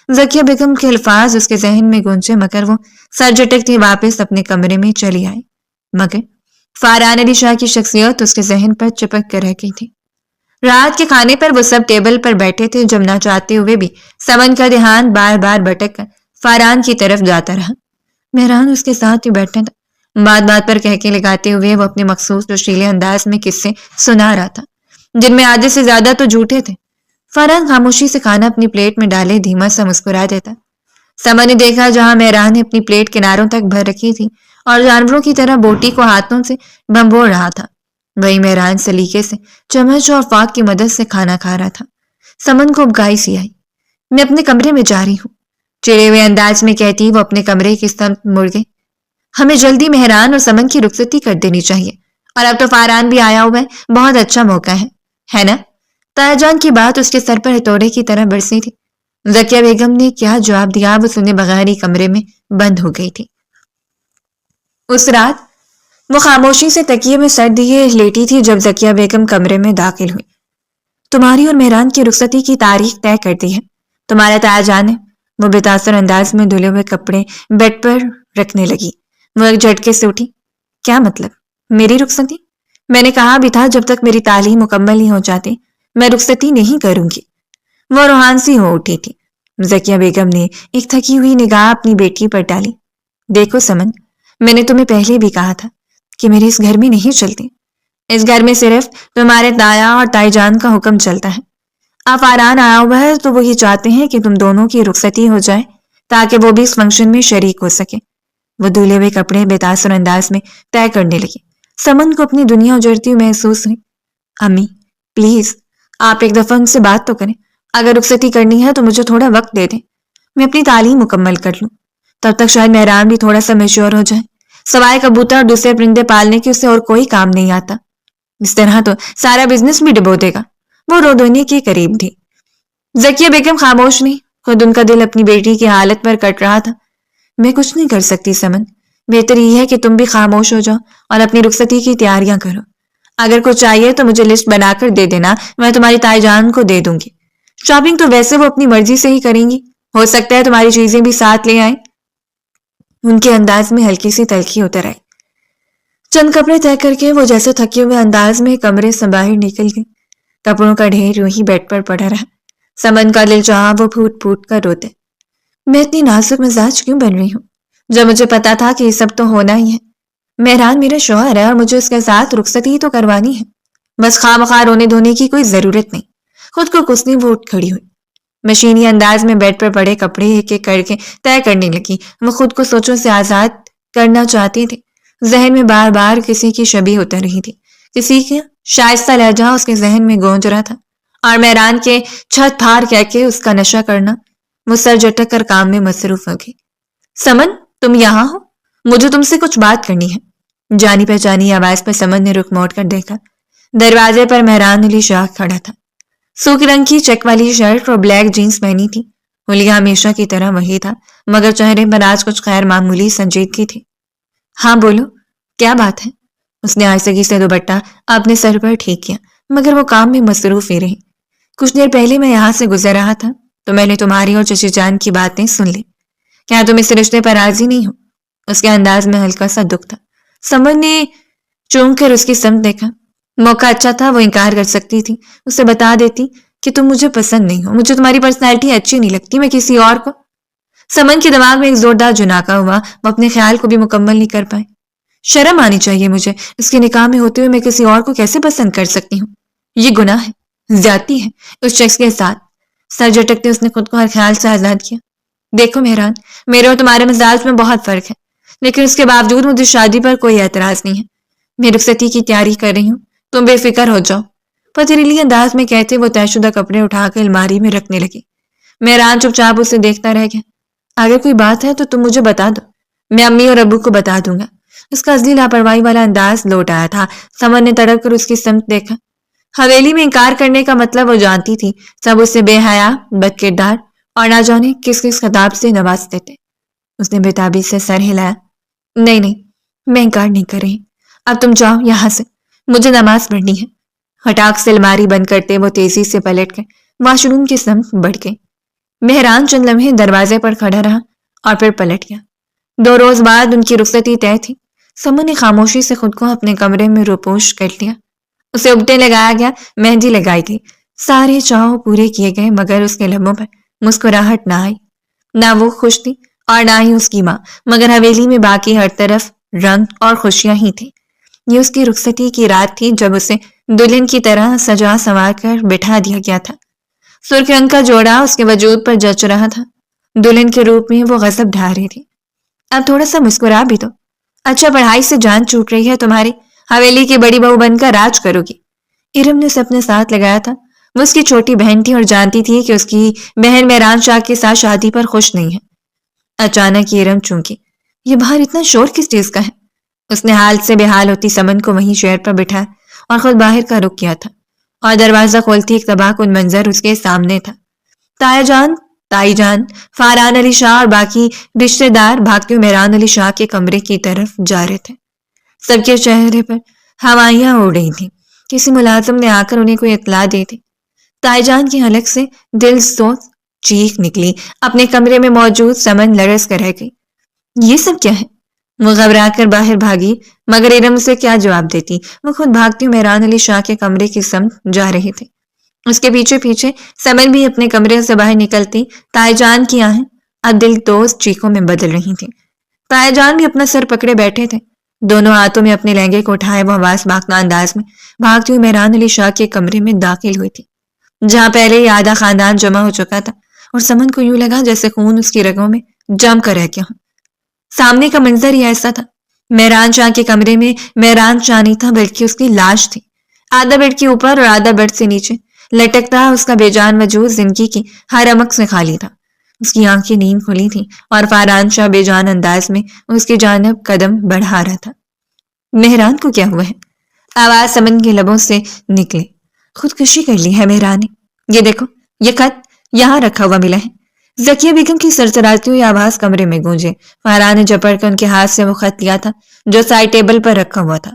ذکیہ بیگم کے الفاظ اس کے ذہن میں گونجے مگر وہ سر جھٹکتی واپس اپنے کمرے میں چلی آئی. مگر فاران علی شاہ کی شخصیت اس کے ذہن پر چپک کر رہ گئی تھی. رات کے کھانے پر وہ سب ٹیبل پر بیٹھے تھے. جب نہ چاہتے ہوئے بھی سمن کا دھیان بار بار بھٹک کر فاران کی طرف جاتا رہا. مہران اس کے ساتھ ہی بیٹھا تھا. بات بات پر کہکے لگاتے ہوئے وہ اپنے مخصوص جوشیلے انداز میں قصے سنا رہا تھا جن میں آدھے سے زیادہ تو جھوٹے تھے. فاران خاموشی سے کھانا اپنی پلیٹ میں ڈالے دھیما سا مسکرا دیتا. سمن نے دیکھا جہاں مہران نے اپنی پلیٹ کناروں تک بھر رکھی تھی اور جانوروں کی طرح بوٹی کو ہاتھوں سے بھنبوڑ رہا تھا، وہی مہران سلیقے سے چمچ اور فاک کی مدد سے کھانا کھا رہا تھا۔ سمن کو ابگائی سی آئی۔ میں اپنے کمرے میں جا رہی ہوں، چڑے ہوئے انداز میں کہتی وہ اپنے کمرے کی سمت مڑ گئی۔ ہمیں جلدی مہران اور سمن کی رخصتی کر دینی چاہیے، اور اب تو فاران بھی آیا ہوا ہے، بہت اچھا موقع ہے نا؟ تایا جان کی بات اس کے سر پر ہتھوڑے کی طرح برسی تھی۔ ذکیہ بیگم نے کیا جواب دیا وہ سنے بغیر ہی کمرے میں بند ہو گئی تھی۔ اس رات وہ خاموشی سے تکیے میں سر دیے لیٹی تھی جب ذکیہ بیگم کمرے میں داخل ہوئی۔ تمہاری اور مہران کی رخصتی کی تاریخ طے کر دی ہے، تمہارا تایا جان نے، وہ بے تاثر انداز میں دھلے ہوئے کپڑے بیڈ پر رکھنے لگی۔ وہ ایک جھٹکے سے اٹھی۔ کیا مطلب؟ میری رخصتی؟ میں نے کہا بھی تھا جب تک میری تعلیم مکمل نہیں ہو جاتی میں رخصتی نہیں کروں گی۔ وہ روحان سی ہو اٹھی تھی۔ ذکیہ بیگم نے ایک تھکی ہوئی نگاہ اپنی بیٹی پر ڈالی۔ دیکھو سمن، میں نے تمہیں پہلے بھی کہا تھا کہ میرے اس گھر میں نہیں چلتی، اس گھر میں صرف تمہارے تایا اور تائی جان کا حکم چلتا ہے۔ آپ فاران آیا ہوا ہے تو وہی چاہتے ہیں کہ تم دونوں کی رخصتی ہو جائے تاکہ وہ بھی اس فنکشن میں شریک ہو سکے۔ وہ دھلے ہوئے کپڑے بے تاثر انداز میں طے کرنے لگی۔ سمن کو اپنی دنیا اجڑتی ہوئی محسوس ہوئی۔ امی پلیز آپ ایک دفعہ ان سے بات تو کریں، اگر رخصتی کرنی ہے تو مجھے تھوڑا وقت دے دیں، میں اپنی تعلیم مکمل کر لوں، تب تک شاید مہران بھی تھوڑا سا میچور ہو جائے۔ سوائے کبوتر اور دوسرے پرندے پالنے کے اسے اور کوئی کام نہیں آتا، اس طرح تو سارا بزنس بھی ڈبو دے گا۔ وہ رو دھونے کے قریب تھی۔ ذکیہ بیگم خاموش نہیں، خود ان کا دل اپنی بیٹی کی حالت پر کٹ رہا تھا۔ میں کچھ نہیں کر سکتی سمن، بہتر یہ ہے کہ تم بھی خاموش ہو جاؤ اور اپنی رخصتی کی تیاریاں کرو۔ اگر کچھ چاہیے تو مجھے لسٹ بنا کر دے دینا، میں تمہاری تائی جان کو دے دوں گی۔ شاپنگ تو ویسے وہ اپنی مرضی سے ہی کریں گی، ہو سکتا ہے تمہاری چیزیں بھی ساتھ لے آئیں۔ ان کے انداز میں ہلکی سی تلخی اتر آئی۔ چند کپڑے طے کر کے وہ جیسے تھکے ہوئے انداز میں کمرے سے باہر نکل گئی۔ کپڑوں کا ڈھیر یوں ہی بیڈ پر پڑا رہا۔ سمن کا دل چاہا وہ پھوٹ پھوٹ کر روتے۔ میں اتنی نازک مزاج کیوں بن رہی ہوں جب مجھے پتا تھا کہ یہ سب تو ہونا ہی ہے؟ مہران میرا شوہر ہے اور مجھے اس کے ساتھ رخصتی ہی تو کروانی ہے، بس خواہ مخواہ رونے دھونے کی کوئی ضرورت نہیں۔ خود کو کسنی وہ اٹھ کھڑی ہوئی، مشینی انداز میں بیڈ پر پڑے کپڑے ایک ایک کر کے طے کرنے لگی۔ وہ خود کو سوچوں سے آزاد کرنا چاہتی تھی۔ ذہن میں بار بار کسی کی شبیہ اتر رہی تھی، کسی کا شائستہ لہجہ اس کے ذہن میں گونج رہا تھا، اور مہران کے چھت پھاڑ کہہ کے اس کا نشہ کرنا۔ وہ سر جھٹک کر کام میں مصروف ہو گئی۔ سمن تم یہاں ہو، مجھے تم سے کچھ بات کرنی ہے۔ جانی پہچانی آواز پر سمن نے رخ موڑ کر دیکھا۔ دروازے پر مہران علی شاہ کھڑا تھا۔ سوکھ رنگ کی چیک والی شرٹ اور بلیک جینس پہنی تھی۔ حلیہ ہمیشہ کی طرح وہی تھا، مگر چہرے پر آج کچھ غیر معمولی سنجیدگی تھی۔ ہاں بولو، کیا بات ہے؟ اس نے آہستگی سے دوپٹہ اپنے سر پر ٹھیک کیا، مگر وہ کام میں مصروف ہی رہی۔ کچھ دیر پہلے میں یہاں سے گزر رہا تھا تو میں نے تمہاری اور چچی جان کی باتیں سن لی۔ کیا تم اس رشتے پر راضی نہیں ہو؟ اس کے انداز میں ہلکا سا دکھ تھا۔ سمن نے چونک کر اس کی سمت دیکھا۔ موقع اچھا تھا، وہ انکار کر سکتی تھی، اسے بتا دیتی کہ تم مجھے پسند نہیں ہو، مجھے تمہاری پرسنالٹی اچھی نہیں لگتی، میں کسی اور کو۔ سمن کے دماغ میں ایک زوردار جھناکا ہوا، وہ اپنے خیال کو بھی مکمل نہیں کر پائے۔ شرم آنی چاہیے مجھے، اس کے نکاح میں ہوتے ہوئے میں کسی اور کو کیسے پسند کر سکتی ہوں؟ یہ گناہ ہے، زیادتی ہے اس شخص کے ساتھ۔ سر جھٹکتے اس نے خود کو ہر خیال سے آزاد کیا۔ دیکھو مہران، میرے اور تمہارے مزاج میں بہت فرق ہے، لیکن اس کے باوجود مجھے شادی پر کوئی اعتراض نہیں ہے۔ میں رخصتی کی تیاری کر رہی ہوں، تم بے فکر ہو جاؤ۔ پتھریلی انداز میں کہتے وہ طے شدہ کپڑے اٹھا کر الماری میں رکھنے لگی۔ مہران چپ چاپ اسے دیکھتا رہ گیا۔ اگر کوئی بات ہے تو تم مجھے بتا دو، میں امی اور ابو کو بتا دوں گا۔ اس کا عزلی لاپرواہی والا انداز لوٹ آیا تھا۔ سمن نے تڑپ کر اس کی سمت دیکھا۔ حویلی میں انکار کرنے کا مطلب وہ جانتی تھی، سب اسے بے حیا، بد کردار اور نہ جانے کس کس خطاب سے نوازتے تھے۔ اس نے بےتابی سے سر ہلایا۔ نہیں، میں انکار نہیں کر رہی، اب تم جاؤ یہاں سے، مجھے نماز پڑھنی ہے۔ ہٹاک سے الماری بند کرتے وہ تیزی سے پلٹ کر واش روم کی سمت بڑھ گئی۔ مہران چند لمحے دروازے پر کھڑا رہا اور پھر پلٹ گیا۔ 2 روز بعد ان کی رخصتی طے تھی۔ سمن نے خاموشی سے خود کو اپنے کمرے میں روپوش کر لیا۔ اسے اگٹے لگایا گیا، مہندی لگائی گئی، سارے چاؤ پورے کیے گئے، مگر اس کے لبوں پر مسکراہٹ نہ آئی۔ نہ وہ خوش تھی اور نہ ہی اس کی ماں، مگر حویلی میں باقی ہر طرف رنگ اور خوشیاں ہی تھی۔ یہ اس کی رخصتی کی رات تھی جب اسے دلہن کی طرح سجا سنوار کر بٹھا دیا گیا تھا۔ سرخ رنگ کا جوڑا اس کے وجود پر جچ رہا تھا۔ دلہن کے روپ میں وہ غضب ڈھا رہی تھی۔ اب تھوڑا سا مسکرا بھی دو۔ اچھا پڑھائی سے جان چھوٹ رہی ہے تمہاری، حویلی کی بڑی بہو بن کر راج کرو گی۔ ارم نے اسے اپنے ساتھ لگایا تھا۔ وہ اس کی چھوٹی بہن تھی اور جانتی تھی کہ اس کی بہن مہران شاہ کے ساتھ شادی پر خوش نہیں ہے۔ اچانک ارم چونکی، یہ باہر اتنا شور کس چیز کا ہے؟ اس نے حال سے بحال ہوتی سمن کو وہیں چیئر پر بٹھایا اور خود باہر کا رخ کیا تھا، اور دروازہ کھولتی ایک تباہ کن منظر اس کے سامنے تھا۔ تایا جان، تائی جان، فاران علی شاہ اور باقی رشتہ دار بھاگتے ہوئے مہران علی شاہ کے کمرے کی طرف جا رہے تھے۔ سب کے چہرے پر ہوائیاں اڑ رہی تھیں۔ کسی ملازم نے آ کر انہیں کوئی اطلاع دی تھی۔ تائی جان کی حلق سے دل سوز چیخ نکلی۔ اپنے کمرے میں موجود سمن لرز کر رہ گئی۔ یہ سب کیا ہے؟ وہ گھبرا کر باہر بھاگی، مگر ارم اسے کیا جواب دیتی؟ وہ خود بھاگتی ہوئی مہران علی شاہ کے کمرے کی سمت جا رہی تھی۔ اس کے پیچھے پیچھے سمن بھی اپنے کمرے سے باہر نکلتی۔ تائی جان کی آہیں اب دل دوز چیخوں میں بدل رہی تھیں۔ تائی جان بھی اپنا سر پکڑے بیٹھے تھے۔ دونوں ہاتھوں میں اپنے لہنگے کو اٹھائے وہ حواس باختہ انداز میں بھاگتی ہوئی مہران علی شاہ کے کمرے میں داخل ہوئی تھی، جہاں پہلے ہی آدھا خاندان جمع ہو چکا تھا، اور سمن کو یوں لگا جیسے خون اس کی رگوں میں جم کر رہ گیا ہو۔ سامنے کا منظر ہی ایسا تھا۔ مہران شاہ کے کمرے میں مہران شاہ نہیں تھا، بلکہ اس کی لاش تھی۔ آدھا بیڈ کے اوپر اور آدھا بیڈ سے نیچے لٹکتا اس کا بے جان وجود زندگی کی ہر امک سے خالی تھا۔ اس کی آنکھیں نیند کھلی تھیں اور فاران شاہ بے جان انداز میں اس کی جانب قدم بڑھا رہا تھا۔ مہران کو کیا ہوا ہے؟ آواز سمن کے لبوں سے نکلی۔ خودکشی کر لی ہے مہران نے۔ یہ دیکھو، یہ خط یہاں رکھا ہوا ملا ہے۔ ذکیہ بیگم کی سرسراتی ہوئی آواز کمرے میں گونجے۔ فاران نے جپڑ کر ان کے ہاتھ سے وہ خط لیا تھا جو سائڈ ٹیبل پر رکھا ہوا تھا۔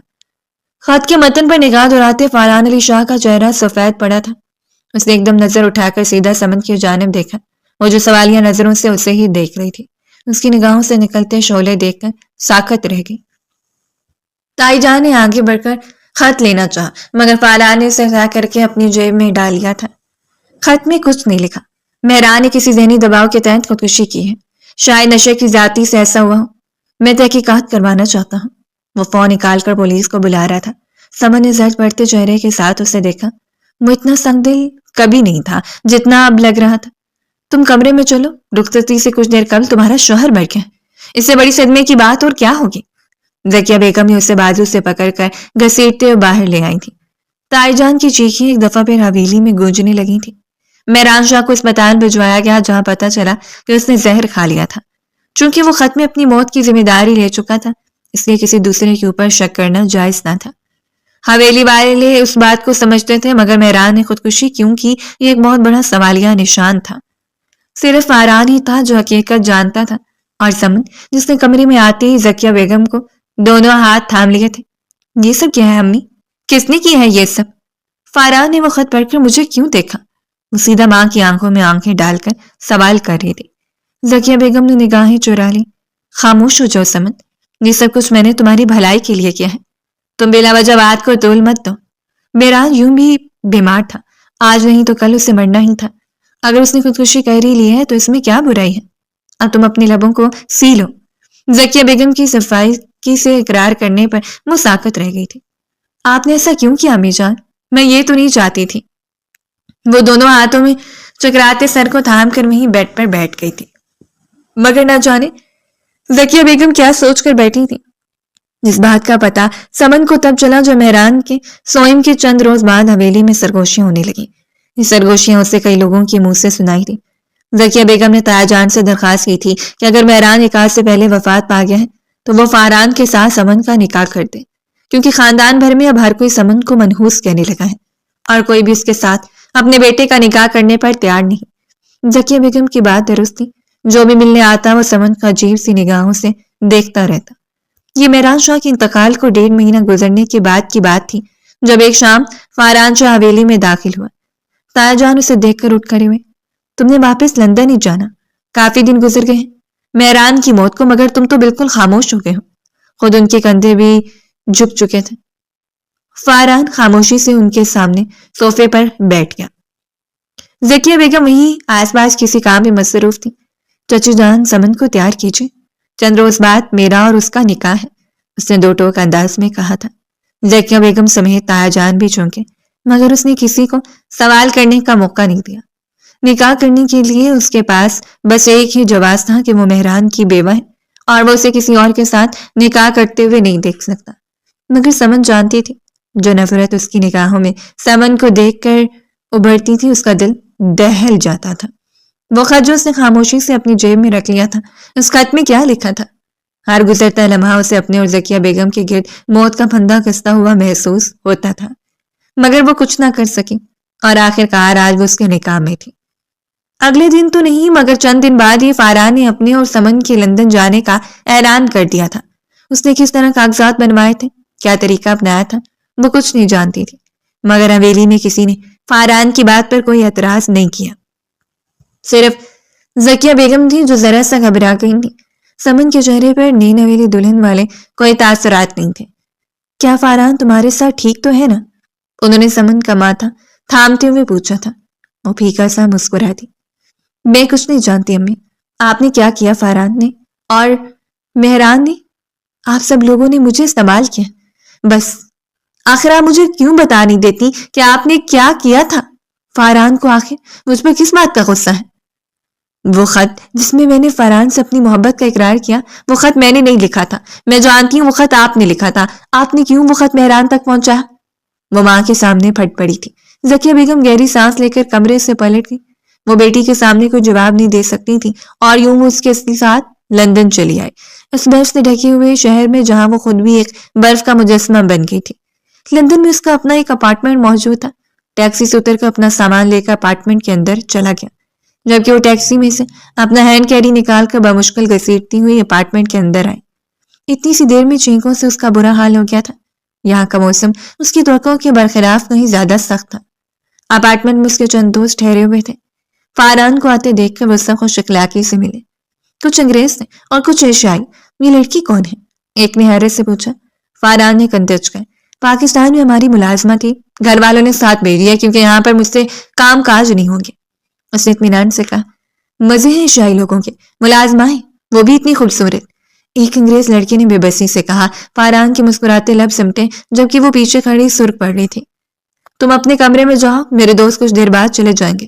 خط کے متن پر نگاہ دوڑاتے فاران علی شاہ کا چہرہ سفید پڑا تھا۔ اس نے ایک دم نظر اٹھا کر سیدھا سمن کی جانب دیکھا۔ وہ جو سوالیہ نظروں سے اسے ہی دیکھ رہی تھی، اس کی نگاہوں سے نکلتے شعلے دیکھ کر ساکت رہ گئی۔ تائی جان نے آگے بڑھ کر خط لینا چاہا، مگر فاران نے اسے اٹھا کر کے اپنی جیب میں ڈال لیا تھا۔ خط میں کچھ نہیں لکھا۔ مہران نے کسی ذہنی دباؤ کے تحت خودکشی کی ہے، شاید نشے کی ذاتی سے ایسا ہوا ہو۔ میں تحقیقات کروانا چاہتا ہوں۔ وہ فون نکال کر پولیس کو بلا رہا تھا۔ سمن نے زرد پڑتے چہرے کے ساتھ اسے دیکھا۔ وہ اتنا سنگ دل کبھی نہیں تھا جتنا اب لگ رہا تھا۔ تم کمرے میں چلو، رخصتی سے کچھ دیر قبل تمہارا شوہر مر گیا، اس سے بڑی صدمے کی بات اور کیا ہوگی؟ ذکیہ بیگم نے اسے بازو سے پکڑ کر گھسیٹتے ہوئے باہر لے آئی تھی۔ تائی جان کی چیخیں ایک دفعہ پھر حویلی میں گونجنے لگی تھی۔ مہران شاہ کو اسپتال بھجوایا گیا، جہاں پتہ چلا کہ اس نے زہر کھا لیا تھا۔ چونکہ وہ خط میں اپنی موت کی ذمہ داری لے چکا تھا، اس لیے کسی دوسرے کے اوپر شک کرنا جائز نہ تھا۔ حویلی والے اس بات کو سمجھتے تھے، مگر مہران نے خودکشی کیوں کی، یہ ایک بہت بڑا سوالیہ نشان تھا۔ صرف فاران ہی تھا جو حقیقت جانتا تھا، اور سمن جس نے کمرے میں آتے ہی ذکیہ بیگم کو دونوں ہاتھ تھام لیے تھے۔ یہ سب کیا ہے امی؟ کس نے کیا ہے یہ سب؟ فاران نے وہ خط پڑھ کر مجھے کیوں دیکھا؟ وہ سیدھا ماں کی آنکھوں میں آنکھیں ڈال کر سوال کر رہی تھی۔ ذکیہ بیگم نے نگاہیں چرا لی۔ خاموش ہو جاؤ سمن، یہ سب کچھ میں نے تمہاری بھلائی کے لیے کیا ہے۔ تم بلا وجہ بات کو تول مت دو۔ مہران یوں بھی بیمار تھا، آج نہیں تو کل اسے مرنا ہی تھا۔ اگر اس نے خودکشی کر ہی لی ہے تو اس میں کیا برائی ہے؟ اب تم اپنے لبوں کو سی لو۔ ذکیہ بیگم کی صفائی سے اقرار کرنے پر وہ ساکت رہ گئی تھی۔ آپ نے ایسا کیوں کیا امی جان؟ میں یہ تو نہیں چاہتی تھی۔ وہ دونوں ہاتھوں میں چکراتے سر کو تھام کر وہیں بیڈ پر بیٹھ گئی تھی، مگر نہ جانے ذکیہ بیگم کیا سوچ کر بیٹھی تھی۔ اس بات کا پتہ سمن کو تب چلا جو مہران کے سوئم کے چند روز بعد حویلی میں سرگوشیاں ہونے لگیں۔ یہ سرگوشیاں اسے کئی لوگوں کے منہ سے سنائی تھی۔ ذکیہ بیگم نے تایا جان سے درخواست کی تھی کہ اگر مہران نکاح سے پہلے وفات پا گیا ہے تو وہ فاران کے ساتھ سمن کا نکاح کر دے، کیونکہ خاندان بھر میں اب ہر کوئی سمن کو منحوس کہنے لگا ہے، اور کوئی بھی اس کے ساتھ اپنے بیٹے کا نکاح کرنے پر تیار نہیں۔ ذکیہ بیگم کی بات درست تھی، جو بھی ملنے آتا وہ سمن کا عجیب سی نگاہوں سے دیکھتا رہتا۔ یہ مہران شاہ کے انتقال کو 1.5 مہینہ گزرنے کے بعد کی بات تھی، جب ایک شام فاران شاہ حویلی میں داخل ہوا۔ تایا جان اسے دیکھ کر اٹھ کھڑے ہوئے۔ تم نے واپس لندن ہی جانا، کافی دن گزر گئے ہیں مہران کی موت کو، مگر تم تو بالکل خاموش ہو گئے ہو۔ خود ان کے کندھے بھی جھک چکے تھے۔ فاران خاموشی سے ان کے سامنے صوفے پر بیٹھ گیا۔ ذکیہ بیگم وہی آس پاس کسی کام میں مصروف تھی۔ چچو جان سمن کو تیار کیجیے، چند روز بعد میرا اور اس کا نکاح ہے، اس نے 2 ٹوک انداز میں کہا تھا۔ ذکیہ بیگم سمیت تایا جان بھی چونکے، مگر اس نے کسی کو سوال کرنے کا موقع نہیں دیا۔ نکاح کرنے کے لیے اس کے پاس بس ایک ہی جواز تھا کہ وہ مہران کی بیوہ ہے اور وہ اسے کسی اور کے ساتھ نکاح کرتے ہوئے نہیں دیکھ سکتا۔ مگر سمن جانتی تھی، جو نفرت اس کی نگاہوں میں سمن کو دیکھ کر ابھرتی تھی، اس کا دل دہل جاتا تھا۔ وہ خط جو اس نے خاموشی سے اپنی جیب میں رکھ لیا تھا، اس خط میں کیا لکھا تھا؟ ہر گزرتا لمحہ اسے اپنے اور ذکیہ بیگم کے گرد موت کا پھندا کستا ہوا محسوس ہوتا تھا، مگر وہ کچھ نہ کر سکی اور آخرکار آج وہ اس کے نکاح میں تھی۔ اگلے دن تو نہیں مگر چند دن بعد ہی فاران نے اپنے اور سمن کے لندن جانے کا اعلان کر دیا تھا۔ اس نے کس طرح کاغذات بنوائے تھے، کیا طریقہ اپنایا تھا، وہ کچھ نہیں جانتی تھی، مگر حویلی میں کسی نے فاران کی بات پر کوئی اعتراض نہیں کیا۔ صرف ذکیہ بیگم تھی جو ذرا سا گھبرا گئی تھی۔ سمن کے چہرے پر نئی نویلی دلہن والے کوئی تاثرات نہیں تھے۔ کیا فاران تمہارے ساتھ ٹھیک تو ہے نا؟ انہوں نے سمن کا ماتھا تھامتے ہوئے پوچھا تھا۔ وہ پھیکا سا مسکرا دی۔ میں کچھ نہیں جانتی امی، آپ نے کیا کیا فاران نے اور مہران نے؟ آپ سب لوگوں نے مجھے استعمال کیا، بس آخر آپ مجھے کیوں بتا نہیں دیتی کہ آپ نے کیا کیا تھا؟ فاران کو آخر مجھ پر کس بات کا غصہ ہے؟ وہ خط جس میں نے فاران سے اپنی محبت کا اقرار کیا، وہ خط میں نے نہیں لکھا تھا، میں جانتی ہوں وہ خط آپ نے لکھا تھا۔ آپ نے کیوں وہ خط مہران تک پہنچایا؟ وہ ماں کے سامنے پھٹ پڑی تھی۔ ذکیہ بیگم گہری سانس لے کر کمرے سے پلٹ گئی۔ وہ بیٹی کے سامنے کوئی جواب نہیں دے سکتی تھی اور یوں وہ اس کے ساتھ لندن چلی آئی، اس برف سے ڈھکے ہوئے شہر میں جہاں وہ خود بھی ایک برف کا مجسمہ بن گئی تھی۔ لندن میں اس کا اپنا ایک اپارٹمنٹ موجود تھا۔ ٹیکسی سے اتر کر اپنا سامان لے کر اپارٹمنٹ کے اندر چلا گیا، جبکہ وہ ٹیکسی میں سے اپنا ہینڈ کیری نکال کر بمشکل گھسیٹتی ہوئی اپارٹمنٹ کے اندر آئی۔ اتنی سی دیر میں چینکوں سے اس کا برا حال ہو گیا تھا۔ یہاں کا موسم اس کی توقع کے برخلاف کہیں زیادہ سخت تھا۔ اپارٹمنٹ میں اس کے چند دوست ٹھہرے ہوئے تھے۔ فاران کو آتے دیکھ کر وہ سب خوش اخلاقی سے ملے۔ کچھ انگریز تھے اور کچھ ایشیائی۔ یہ لڑکی کون ہے؟ ایک نے حیرت سے پوچھا۔ فاران نے کندج کر، پاکستان میں ہماری ملازمہ تھی، گھر والوں نے ساتھ بھیج دیا کیونکہ یہاں پر مجھ سے کام کاج نہیں ہوں گے۔ اس نے اطمینان سے کہا۔ مزے ہیں ایشیائی لوگوں کے، ملازمائیں، وہ بھی اتنی خوبصورت، ایک انگریز لڑکی نے بے بسی سے کہا۔ فاران کے مسکراتے لب سمٹے جبکہ وہ پیچھے کھڑی سرخ پڑ رہی تھی۔ تم اپنے کمرے میں جاؤ، میرے دوست کچھ دیر بعد چلے جائیں گے۔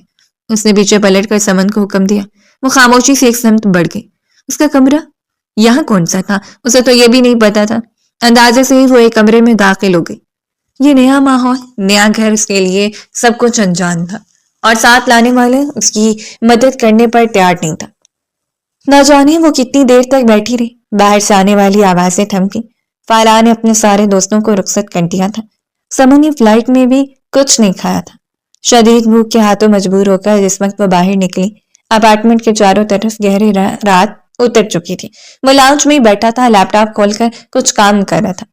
اس نے پیچھے پلٹ کر سمن کو حکم دیا۔ وہ خاموشی سے ایک سمت بڑھ گئی۔ اس کا کمرہ یہاں کون سا تھا؟ اسے تو یہ بھی نہیں پتا تھا۔ اندازے سے ہی وہ ایک کمرے میں داخل ہو گئی۔ یہ نیا ماحول، نیا گھر اس کے لیے سب کچھ انجان تھا اور ساتھ لانے والے اس کی مدد کرنے پر تیار نہیں تھا۔ نہ جانے وہ کتنی دیر تک بیٹھی رہی۔ باہر سے آنے والی آوازیں تھم گئی۔ فاران نے اپنے سارے دوستوں کو رخصت کر دیا تھا۔ سمن نے فلائٹ میں بھی کچھ نہیں کھایا تھا۔ شدید بھوک کے ہاتھوں مجبور ہو کر جس وقت وہ باہر نکلی، اپارٹمنٹ کے چاروں طرف گہری رات اتر چکی تھی۔ وہ لاؤنج میں ہی بیٹھا تھا، لیپ ٹاپ کھول کر کچھ کام کر رہا تھا۔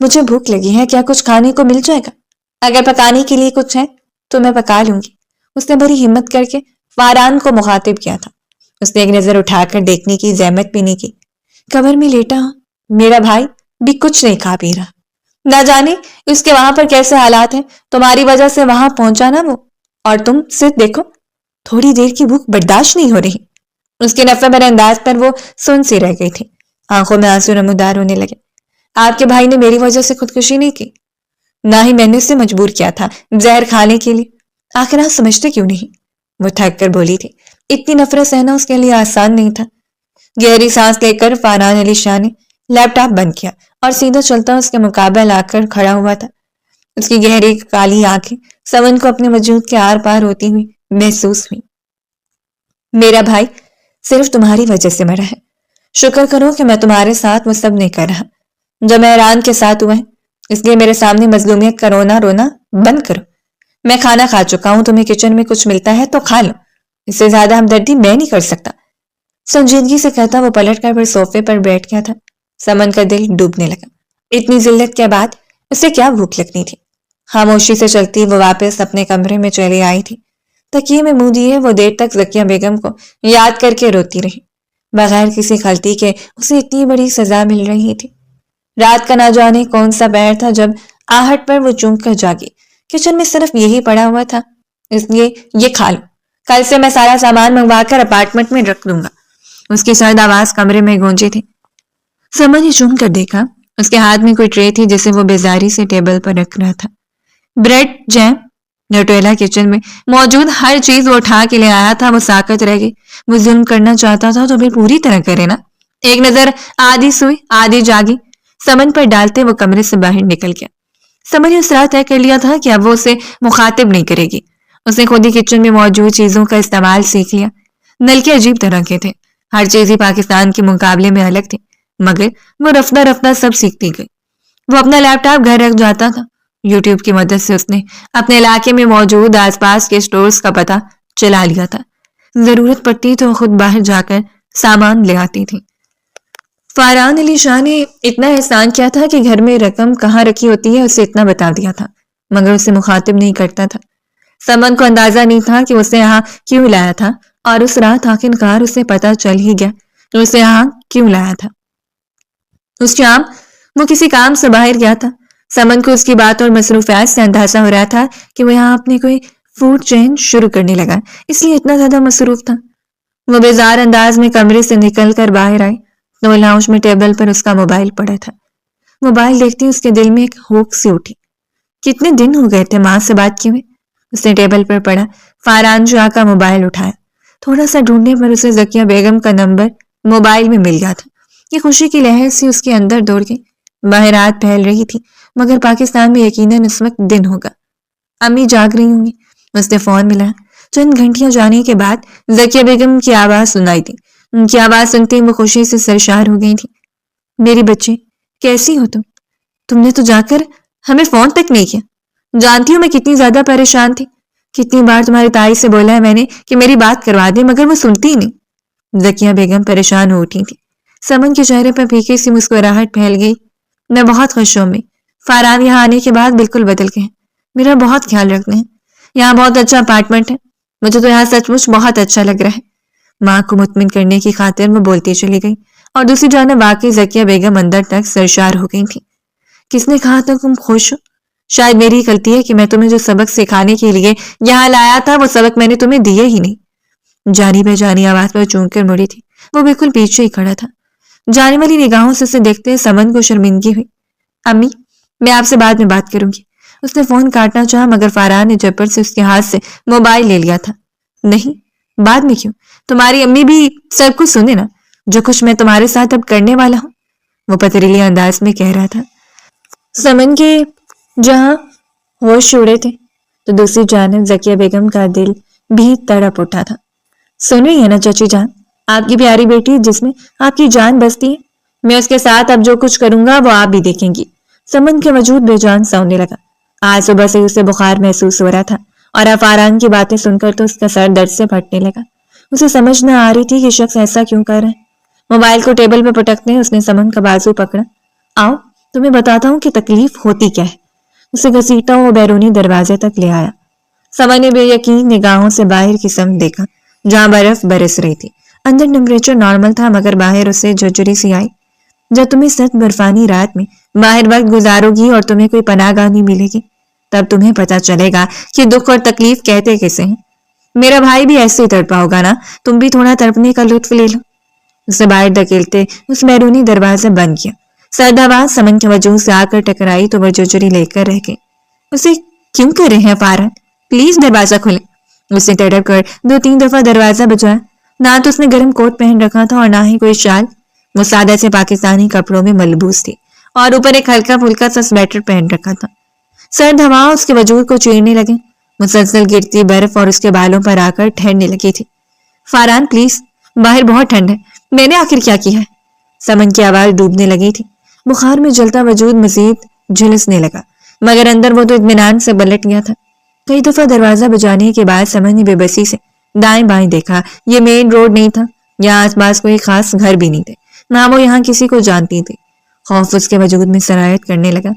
مجھے بھوک لگی ہے، کیا کچھ کھانے کو مل جائے گا؟ اگر پکانے کے لیے کچھ ہے تو میں پکا لوں گی۔ اس نے بڑی ہمت کر کے فاران کو مخاطب کیا تھا۔ اس نے ایک نظر اٹھا کر دیکھنے کی زحمت بھی نہیں کی۔ کمر میں لیٹا ہوں، میرا بھائی بھی کچھ نہیں کھا پی رہا۔ نہ جانے اس کے وہاں پر کیسے حالات ہیں، تمہاری وجہ سے وہاں پہنچا نا وہ، اور تم صرف دیکھو، تھوڑی دیر کی بھوک برداشت نہیں ہو رہی۔ اس کے نفع بھرے انداز پر وہ سن سی رہ گئی تھی۔ آنکھوں میں آنسو نمودار ہونے لگے۔ آپ کے بھائی نے میری وجہ سے خودکشی نہیں کی، نہ ہی میں نے اسے مجبور کیا تھا زہر کھانے کے لیے۔ آخر آپ سمجھتے کیوں نہیں؟ وہ تھک کر بولی تھی۔ اتنی نفرت سہنا اس کے لیے آسان نہیں تھا۔ گہری سانس لے کر فاران علی شاہ نے لیپ ٹاپ بند کیا اور سیدھا چلتا اس کے مقابل آ کر کھڑا ہوا تھا۔ اس کی گہری کالی آنکھیں سمن کو اپنے وجود کے آر پار ہوتی ہوئی محسوس ہوئی۔ میرا بھائی صرف تمہاری وجہ سے مرا ہے، شکر کرو کہ میں تمہارے ساتھ وہ سب نہیں کر رہا جو مہران کے ساتھ ہوا ہے، اس لیے میرے سامنے مظلومیت کا رونا بند کرو۔ میں کھانا کھا چکا ہوں، تمہیں کچن میں کچھ ملتا ہے تو کھا لو، اس سے زیادہ ہمدردی میں نہیں کر سکتا۔ سنجیدگی سے کہتا وہ پلٹ کر پھر صوفے پر بیٹھ گیا تھا۔ سمن کا دل ڈوبنے لگا۔ اتنی ذلت کے بعد اسے کیا بھوک لگنی تھی؟ خاموشی سے چلتی وہ واپس اپنے کمرے میں چلی آئی تھی۔ تکیے میں منہ دیے وہ دیر تک ذکیہ بیگم کو یاد کر کے روتی رہی، بغیر کسی غلطی کے اسے اتنی بڑی سزا مل رہی تھی۔ رات کا نہ جانے کون سا پہر تھا جب آہٹ پر وہ چونک کر جاگی۔ کچن میں صرف یہی پڑا ہوا تھا، اس لیے یہ کھا لو، کل سے میں سارا سامان منگوا کر اپارٹمنٹ میں رکھ دوں گا۔ اس کی سرد آواز کمرے میں گونجی تھی۔ سمن نے چوم کر دیکھا، اس کے ہاتھ میں کوئی ٹرے تھی جسے وہ بیزاری سے ٹیبل پر رکھ رہا تھا۔ بریڈ، جیم، نوٹیلا کچن میں موجود ہر چیز وہ اٹھا کے لے آیا تھا، وہ ساکت رہ گئی۔ وہ ظلم کرنا چاہتا تھا تو پھر پوری طرح کرے نا۔ ایک نظر آدھی سوئی آدھی جاگی سمن پر ڈالتے وہ کمرے سے باہر نکل گیا۔ سمن نے اس رات طے کر لیا تھا کہ اب وہ اسے مخاطب نہیں کرے گی۔ اس نے خود ہی کچن میں موجود چیزوں کا استعمال سیکھ لیا۔ نلکے عجیب طرح کے تھے، ہر چیز ہی پاکستان کے مقابلے میں الگ تھی، مگر وہ رفتہ رفتہ سب سیکھتی گئی۔ وہ اپنا لیپ ٹاپ گھر رکھ جاتا تھا۔ یوٹیوب کی مدد سے اس نے اپنے علاقے میں موجود آس پاس کے سٹورز کا پتہ چلا لیا تھا۔ ضرورت پڑتی تو خود باہر جا کر سامان لے آتی تھی۔ فاران علی شاہ نے اتنا احسان کیا تھا کہ گھر میں رقم کہاں رکھی ہوتی ہے اسے اتنا بتا دیا تھا، مگر اسے مخاطب نہیں کرتا تھا۔ سمن کو اندازہ نہیں تھا کہ اسے یہاں کیوں لایا تھا، اور اس رات آخرکار اسے پتا چل ہی گیا کہ اسے یہاں کیوں لایا تھا۔ اس شام وہ کسی کام سے باہر گیا تھا۔ سمن کو اس کی بات اور مصروفیات سے اندازہ ہو رہا تھا کہ وہ یہاں اپنی کوئی فوڈ چین شروع کرنے لگا، اس لیے اتنا زیادہ مصروف تھا۔ وہ بیزار انداز میں کمرے سے نکل کر باہر آئی تو لاؤنج میں ٹیبل پر اس کا موبائل پڑا تھا۔ موبائل دیکھتی اس کے دل میں ایک ہوک سی اٹھی۔ کتنے دن ہو گئے تھے ماں سے بات کیے ہوئے۔ اس نے ٹیبل پر پڑا فاران شاہ کا موبائل اٹھایا۔ تھوڑا سا ڈھونڈنے پر اسے زکیہ بیگم کا نمبر موبائل میں مل گیا تھا۔ یہ خوشی کی لہر سی اس کے اندر دوڑ گئی۔ باہر رات پھیل رہی تھی، مگر پاکستان میں یقیناً اس وقت دن ہوگا۔ امی جاگ رہی ہوں گی۔ اس نے فون ملایا۔ چند گھنٹیاں جانے کے بعد زکیہ بیگم کی آواز سنائی تھی۔ ان کی آواز سنتے ہی وہ خوشی سے سرشار ہو گئی تھی۔ میری بچی، کیسی ہو تم؟ تم نے تو جا کر ہمیں فون تک نہیں کیا۔ جانتی ہوں میں کتنی زیادہ پریشان تھی۔ کتنی بار تمہاری تائی سے بولا ہے میں نے کہ میری بات کروا دے، مگر وہ سنتی ہی نہیں۔ زکیہ بیگم پریشان ہو اٹھی تھی۔ سمن کے چہرے پر پھیکی سی مسکراہٹ پھیل گئی۔ میں بہت خوش ہوں امی۔ فاران یہاں آنے کے بعد بالکل بدل گئے ہیں، میرا بہت خیال رکھتے ہیں۔ یہاں بہت اچھا اپارٹمنٹ ہے، مجھے تو یہاں سچ مچ بہت اچھا لگ رہا ہے۔ ماں کو مطمئن کرنے کی خاطر وہ بولتی چلی گئی، اور دوسری جانب واقعی زکیہ بیگم اندر تک سرشار ہو گئی تھی۔ کس نے کہا تھا تم خوش ہو؟ شاید میری غلطی ہے کہ میں تمہیں جو سبق سکھانے کے لیے یہاں لایا تھا وہ سبق میں نے تمہیں دیے ہی نہیں۔ جانی بے جانی آواز پر چونک کر مڑی تھی۔ وہ بالکل پیچھے ہی کھڑا تھا۔ جانے والی نگاہوں سے اسے دیکھتے سمن کو شرمندگی ہوئی۔ امی، میں آپ سے بعد میں بات کروں گی۔ اس نے فون کاٹنا چاہا، مگر فاران نے جبر سے اس کے ہاتھ سے موبائل لے لیا تھا۔ نہیں، بعد میں کیوں؟ تمہاری امی بھی سب کچھ سنے نا، جو کچھ میں تمہارے ساتھ اب کرنے والا ہوں، وہ پتریلے انداز میں کہہ رہا تھا۔ سمن کے جہاں ہوش اڑے تھے تو دوسری جانب زکیہ بیگم کا دل بھی تڑپ اٹھا تھا۔ سن رہی ہے نا چچی جان، آپ کی پیاری بیٹی جس میں آپ کی جان بستی ہے، میں اس کے ساتھ اب جو کچھ کروں گا وہ آپ بھی دیکھیں گی۔ سمن کے وجود بے جان سا ہونے لگا۔ آج صبح سے اسے بخار محسوس ہو رہا تھا، اور فاران کی باتیں سن کر تو اس کا سر درد سے پھٹنے لگا۔ اسے سمجھ نہ آ رہی تھی کہ شخص ایسا کیوں کر رہا ہے۔ موبائل کو ٹیبل پہ پٹکتے اس نے سمن کا بازو پکڑا۔ آؤ تمہیں بتاتا ہوں کہ تکلیف ہوتی کیا ہے۔ اسے گھسیٹا وہ بیرونی دروازے تک لے آیا۔ سمن نے بے یقین نگاہوں سے باہر کی سمت دیکھا، جہاں برف برس رہی تھی۔ اندر ٹمپریچر نارمل تھا، مگر باہر اسے جھجری سی آئی۔ جب تمہیں سخت برفانی رات میں باہر وقت گزارو گی اور تمہیں کوئی پناہ گاہ نہیں ملے گی، تب تمہیں پتا چلے گا کہ دکھ اور تکلیف کہتے کسے ہیں۔ میرا بھائی بھی ایسے ہی تڑپا ہوگا نا، تم بھی تھوڑا تڑپنے کا لطف لے لو۔ اسے باہر دھکیلتے اس بیرونی دروازے بند کیا۔ سرد ہوا سمن کے وجود سے آ کر ٹکرائی تو وہ جھجری لے کر رہ گئی۔ اسے کیوں کر رہے ہیں فاران؟ پلیز دروازہ کھولیں۔ اس نے تڑپ کر 2-3 دفعہ دروازہ بجایا۔ نہ تو اس نے گرم کوٹ پہن رکھا تھا اور نہ ہی کوئی شال، وہ سادہ سے پاکستانی کپڑوں میں ملبوس تھی، اور اوپر ایک ہلکا پھلکا سا سویٹر پہن رکھا تھا۔ سرد ہوا اس کے وجود کو چیرنے لگے، مسلسل گرتی برف اور اس کے بالوں پر آ کر ٹھہرنے لگی تھی۔ فاران پلیز، باہر بہت ٹھنڈ ہے، میں نے آخر کیا کیا ہے؟ سمن کی آواز ڈوبنے لگی تھی۔ بخار میں جلتا وجود مزید جھلسنے لگا، مگر اندر وہ تو اطمینان سے پلٹ گیا تھا۔ کئی دفعہ دروازہ بجانے کے بعد سمن نے بے بسی سے دائیں بائیں دیکھا۔ یہ مین روڈ نہیں تھا، یہاں آس پاس کوئی خاص گھر بھی نہیں تھے، نہ وہ یہاں کسی کو جانتی تھی۔ خوف اس کے وجود میں سرایت کرنے لگا۔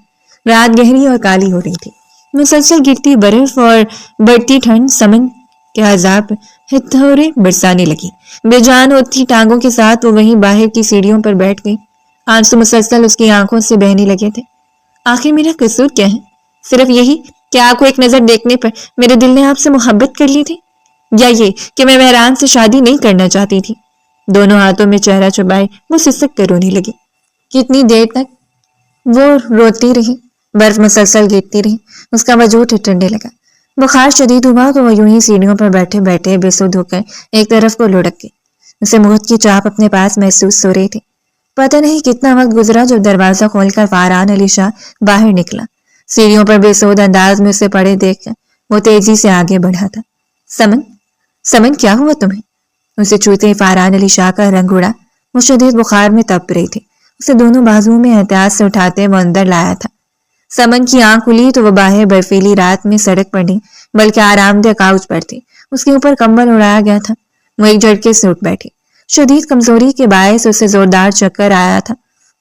رات گہری اور کالی ہو رہی تھی۔ مسلسل گرتی برف اور بڑھتی ٹھنڈ سمن کے عذاب ہتھوڑے برسانے لگی۔ بے جان ہوتی ٹانگوں کے ساتھ وہ وہیں باہر کی سیڑھیوں پر بیٹھ گئی۔ آنسو مسلسل اس کی آنکھوں سے بہنے لگے تھے۔ آخر میرا قصور کیا ہے؟ صرف یہی کہ آپ کو ایک نظر دیکھنے پر میرے دل نے آپ سے محبت کر لی تھی، یا یہ کہ میں مہران سے شادی نہیں کرنا چاہتی تھی؟ دونوں ہاتھوں میں چہرہ چھپائے وہ سسک کر رونے لگی۔ کتنی دیر تک وہ روتی رہی، برف مسلسل گرتی رہی، اس کا وجود ٹھنڈنے لگا۔ بخار شدید ہوا تو وہ یوں ہی سیڑھیوں پر بیٹھے بیٹھے بے سود ہو کر ایک طرف کو لڑک گئی. اسے موت کی چاپ اپنے پاس محسوس ہو رہی تھی. پتہ نہیں کتنا وقت گزرا جب دروازہ کھول کر فارحان علی شاہ باہر نکلا. سیڑھیوں پر بے سود انداز میں اسے پڑے دیکھ کر وہ تیزی سے آگے بڑھا تھا. سمن کیا ہوا تمہیں؟ اسے چھوتے فارحان علی شاہ کا رنگ اڑا. وہ شدید بخار میں تپ رہی تھی. اسے دونوں بازوؤں میں احتیاط سے اٹھاتے وہ اندر لایا تھا. سمن کی آنکھ کھلی تو وہ باہر برفیلی رات میں سڑک پر نہیں بلکہ آرام دہ کاؤچ پر تھی. اس کے اوپر کمبل اڑایا گیا تھا. وہ ایک جھٹکے سے اٹھ بیٹھی. شدید کمزوری کے باعث اسے زوردار چکر آیا تھا.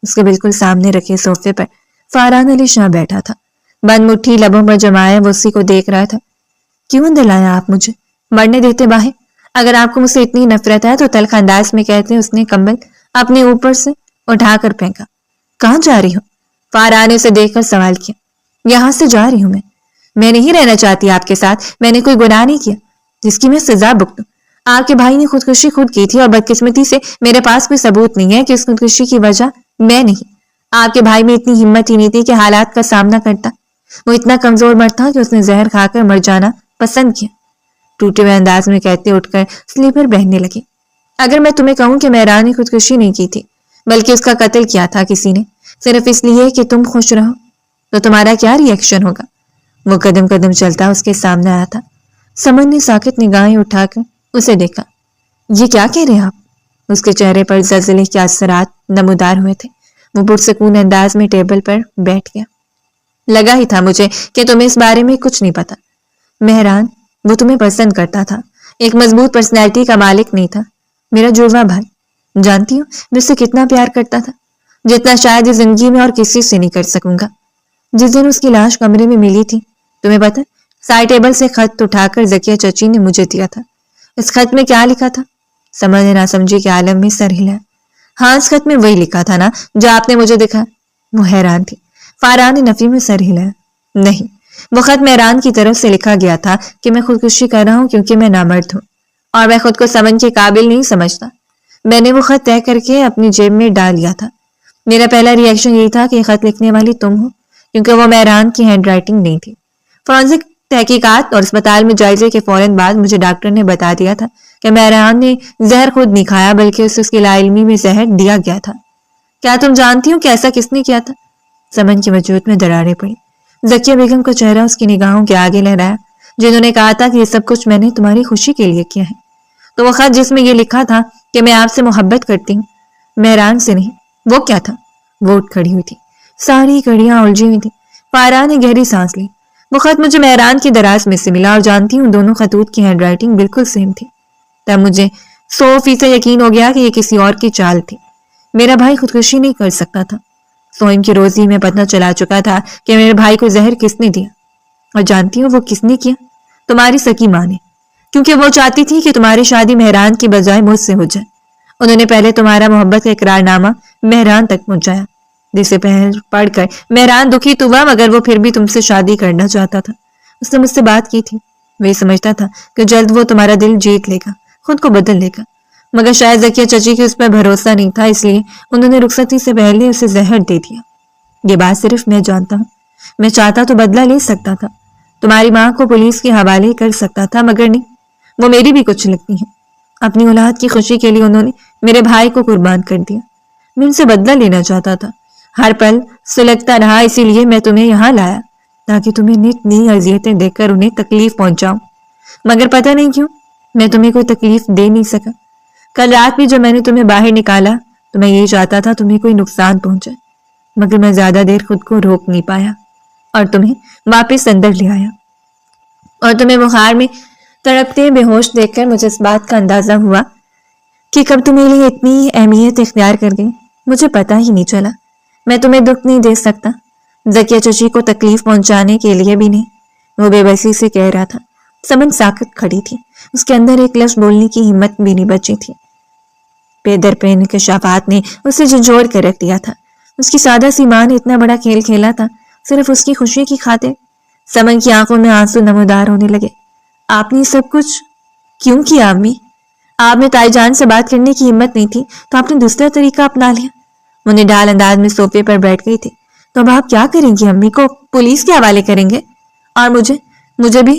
اس کے بالکل سامنے رکھے صوفے پر فارحان علی شاہ بیٹھا تھا. بند مٹھی لبوں پر جمائے وہ اسی کو دیکھ رہا تھا. کیوں اندر لایا آپ مجھے؟ مرنے دیتے باہر. اگر آپ کو مجھ سے اتنی نفرت ہے تو تلخ انداز میں کہتے اس نے کمبل اپنے اوپر سے اٹھا کر پھینکا. کہاں جا رہی ہو؟ فارحان نے اسے دیکھ کر سوال کیا. یہاں سے جا رہی ہوں میں نہیں رہنا چاہتی آپ کے ساتھ. میں نے کوئی گناہ نہیں کیا جس کی میں سزا بھگتوں. آپ کے بھائی نے خودکشی خود کی تھی اور بدقسمتی سے میرے پاس کوئی ثبوت نہیں ہے کہ اس خودکشی کی وجہ میں نہیں. آپ کے بھائی میں اتنی ہمت ہی نہیں تھی کہ حالات کا سامنا کرتا. وہ اتنا کمزور مرد تھا کہ اس نے زہر کھا کر مر جانا پسند کیا. ٹوٹے ہوئے انداز میں کہتے اٹھ کر سلیپر بہنے لگی. اگر میں تمہیں کہوں کہ مہران نے خودکشی نہیں کی تھی بلکہ اس کا قتل کیا تھا کسی نے صرف اس لیے کہ تم خوش رہو تو تمہارا کیا ری ایکشن ہوگا؟ وہ قدم قدم چلتا اس کے سامنے آیا تھا. سمن نے ساکت نگاہیں اٹھا کر اسے دیکھا. یہ کیا کہہ رہے ہیں آپ؟ اس کے چہرے پر زلزلے کے اثرات نمودار ہوئے تھے. وہ پرسکون انداز میں ٹیبل پر بیٹھ گیا. لگا ہی تھا مجھے کہ تمہیں اس بارے میں کچھ نہیں پتا. مہران وہ تمہیں پسند کرتا تھا. ایک مضبوط پرسنالٹی کا مالک نہیں تھا. میرا جڑواں بھائی. جانتی ہوں میں اس سے کتنا پیار کرتا تھا جتنا شاید اس زندگی میں اور کسی سے نہیں کر سکوں گا. جس دن اس کی لاش کمرے میں ملی تھی تمہیں پتا سائڈ ٹیبل سے خط اٹھا کر زکیہ چچی نے مجھے دیا تھا. اس خط میں کیا لکھا تھا؟ سمجھ نہ سمجھی کے عالم میں سر ہلا. ہاں اس خط میں وہی لکھا تھا نا جو آپ نے مجھے دکھا. وہ حیران تھی. فارحان نے نفی میں سر ہلایا. نہیں وہ خط مہران کی طرف سے لکھا گیا تھا کہ میں خودکشی کر رہا ہوں کیونکہ میں نامرد ہوں اور میں خود کو سمجھ کے قابل نہیں سمجھتا. میں نے وہ خط طے کر کے اپنی جیب میں ڈال لیا تھا. میرا پہلا ری ایکشن یہی تھا کہ یہ خط لکھنے والی تم ہو کیونکہ وہ مہران کی ہینڈ رائٹنگ نہیں تھی. فورنزک تحقیقات اور اسپتال میں جائزے کے فوراً بعد مجھے ڈاکٹر نے بتا دیا تھا کہ مہران نے زہر خود نہیں کھایا بلکہ اسے اس کی لا علمی میں زہر دیا گیا تھا. کیا تم جانتی ہو کہ ایسا کس نے کیا تھا؟ سمن کے وجود میں دراریں پڑی. زکیہ بیگم کا چہرہ اس کی نگاہوں کے آگے لہرایا. جنہوں نے کہا تھا کہ یہ سب کچھ میں نے تمہاری خوشی کے لیے کیا ہے. تو وہ خط جس میں یہ لکھا تھا کہ میں آپ سے محبت کرتی ہوں مہران سے نہیں وہ کیا تھا؟ وہ اٹھ کھڑی ہوئی تھی. ساری کڑیاں الجھی ہوئی تھی. فارحان نے گہری سانس لی. وہ خط مجھے مہران کی دراز میں سے ملا اور جانتی ہوں دونوں خطوط کی ہینڈ رائٹنگ بالکل سیم تھی. تب مجھے 100% یقین ہو گیا کہ یہ کسی اور کی چال تھی. میرا بھائی خودکشی نہیں کر سکتا تھا. سوئم کی روزی میں پتہ چلا چکا تھا کہ میرے بھائی کو زہر کس نے دیا. اور جانتی ہوں وہ کس نے کیا؟ تمہاری سکی ماں نے. کیونکہ وہ چاہتی تھی کہ تمہاری شادی مہران کی بجائے مجھ سے ہو جائے. انہوں نے پہلے تمہارا محبت کا اقرار نامہ مہران تک پہنچایا جسے پڑھ کر مہران دکھی تو ہوا مگر وہ پھر بھی تم سے شادی کرنا چاہتا تھا. اس نے مجھ سے بات کی تھی. وہ یہ سمجھتا تھا کہ جلد وہ تمہارا دل جیت لے گا خود کو بدل لے گا مگر شاید زکیہ چچی کی اس پر بھروسہ نہیں تھا اس لیے انہوں نے رخصتی سے پہلے اسے زہر دے دیا. یہ بات صرف میں جانتا ہوں. میں چاہتا تو بدلہ لے سکتا تھا. تمہاری ماں کو پولیس کے حوالے کر سکتا تھا مگر نہیں. وہ میری بھی کچھ لگتی ہیں. اپنی اولاد کی خوشی کے لیے انہوں نے میرے بھائی کو قربان کر دیا. میں ان سے بدلہ لینا چاہتا تھا. ہر پل سلگتا رہا اسی لیے میں تمہیں یہاں لایا تاکہ تمہیں نت نئی اذیتیں دے کر انہیں تکلیف پہنچاؤں. مگر پتہ نہیں کیوں میں تمہیں کوئی تکلیف دے نہیں سکا. کل رات بھی جب میں نے تمہیں باہر نکالا تو میں یہی چاہتا تھا تمہیں کوئی نقصان پہنچے مگر میں زیادہ دیر خود کو روک نہیں پایا اور تمہیں واپس اندر لے آیا. اور تمہیں بخار میں تڑپتے بے ہوش دیکھ کر مجھے اس بات کا اندازہ ہوا کہ کب تمہیں لیے اتنی اہمیت اختیار کر گئی مجھے پتہ ہی نہیں چلا. میں تمہیں دکھ نہیں دے سکتا. زکیہ چچی کو تکلیف پہنچانے کے لیے بھی نہیں. وہ بے بسی سے کہہ رہا تھا. سمن ساکت کھڑی تھی. اس کے اندر ایک لفظ بولنے کی ہمت بھی نہیں بچی تھی. پے در پے انکشافات نے اسے جھنجھوڑ کر رکھ دیا تھا. اس کی سادہ سی ماں نے اتنا بڑا کھیل کھیلا تھا صرف اس کی خوشی کی خاطر. سمن کی آنکھوں میں آنسو نمودار ہونے لگے. آپ نے سب کچھ کیوں کیا امی؟ آپ نے تائی جان سے بات کرنے کی ہمت نہیں تھی تو آپ نے دوسرا طریقہ اپنا لیا. وہ نڈال انداز میں صوفے پر بیٹھ گئی تھی. تو اب آپ کیا کریں گی؟ امی کو پولیس کے حوالے کریں گے اور مجھے بھی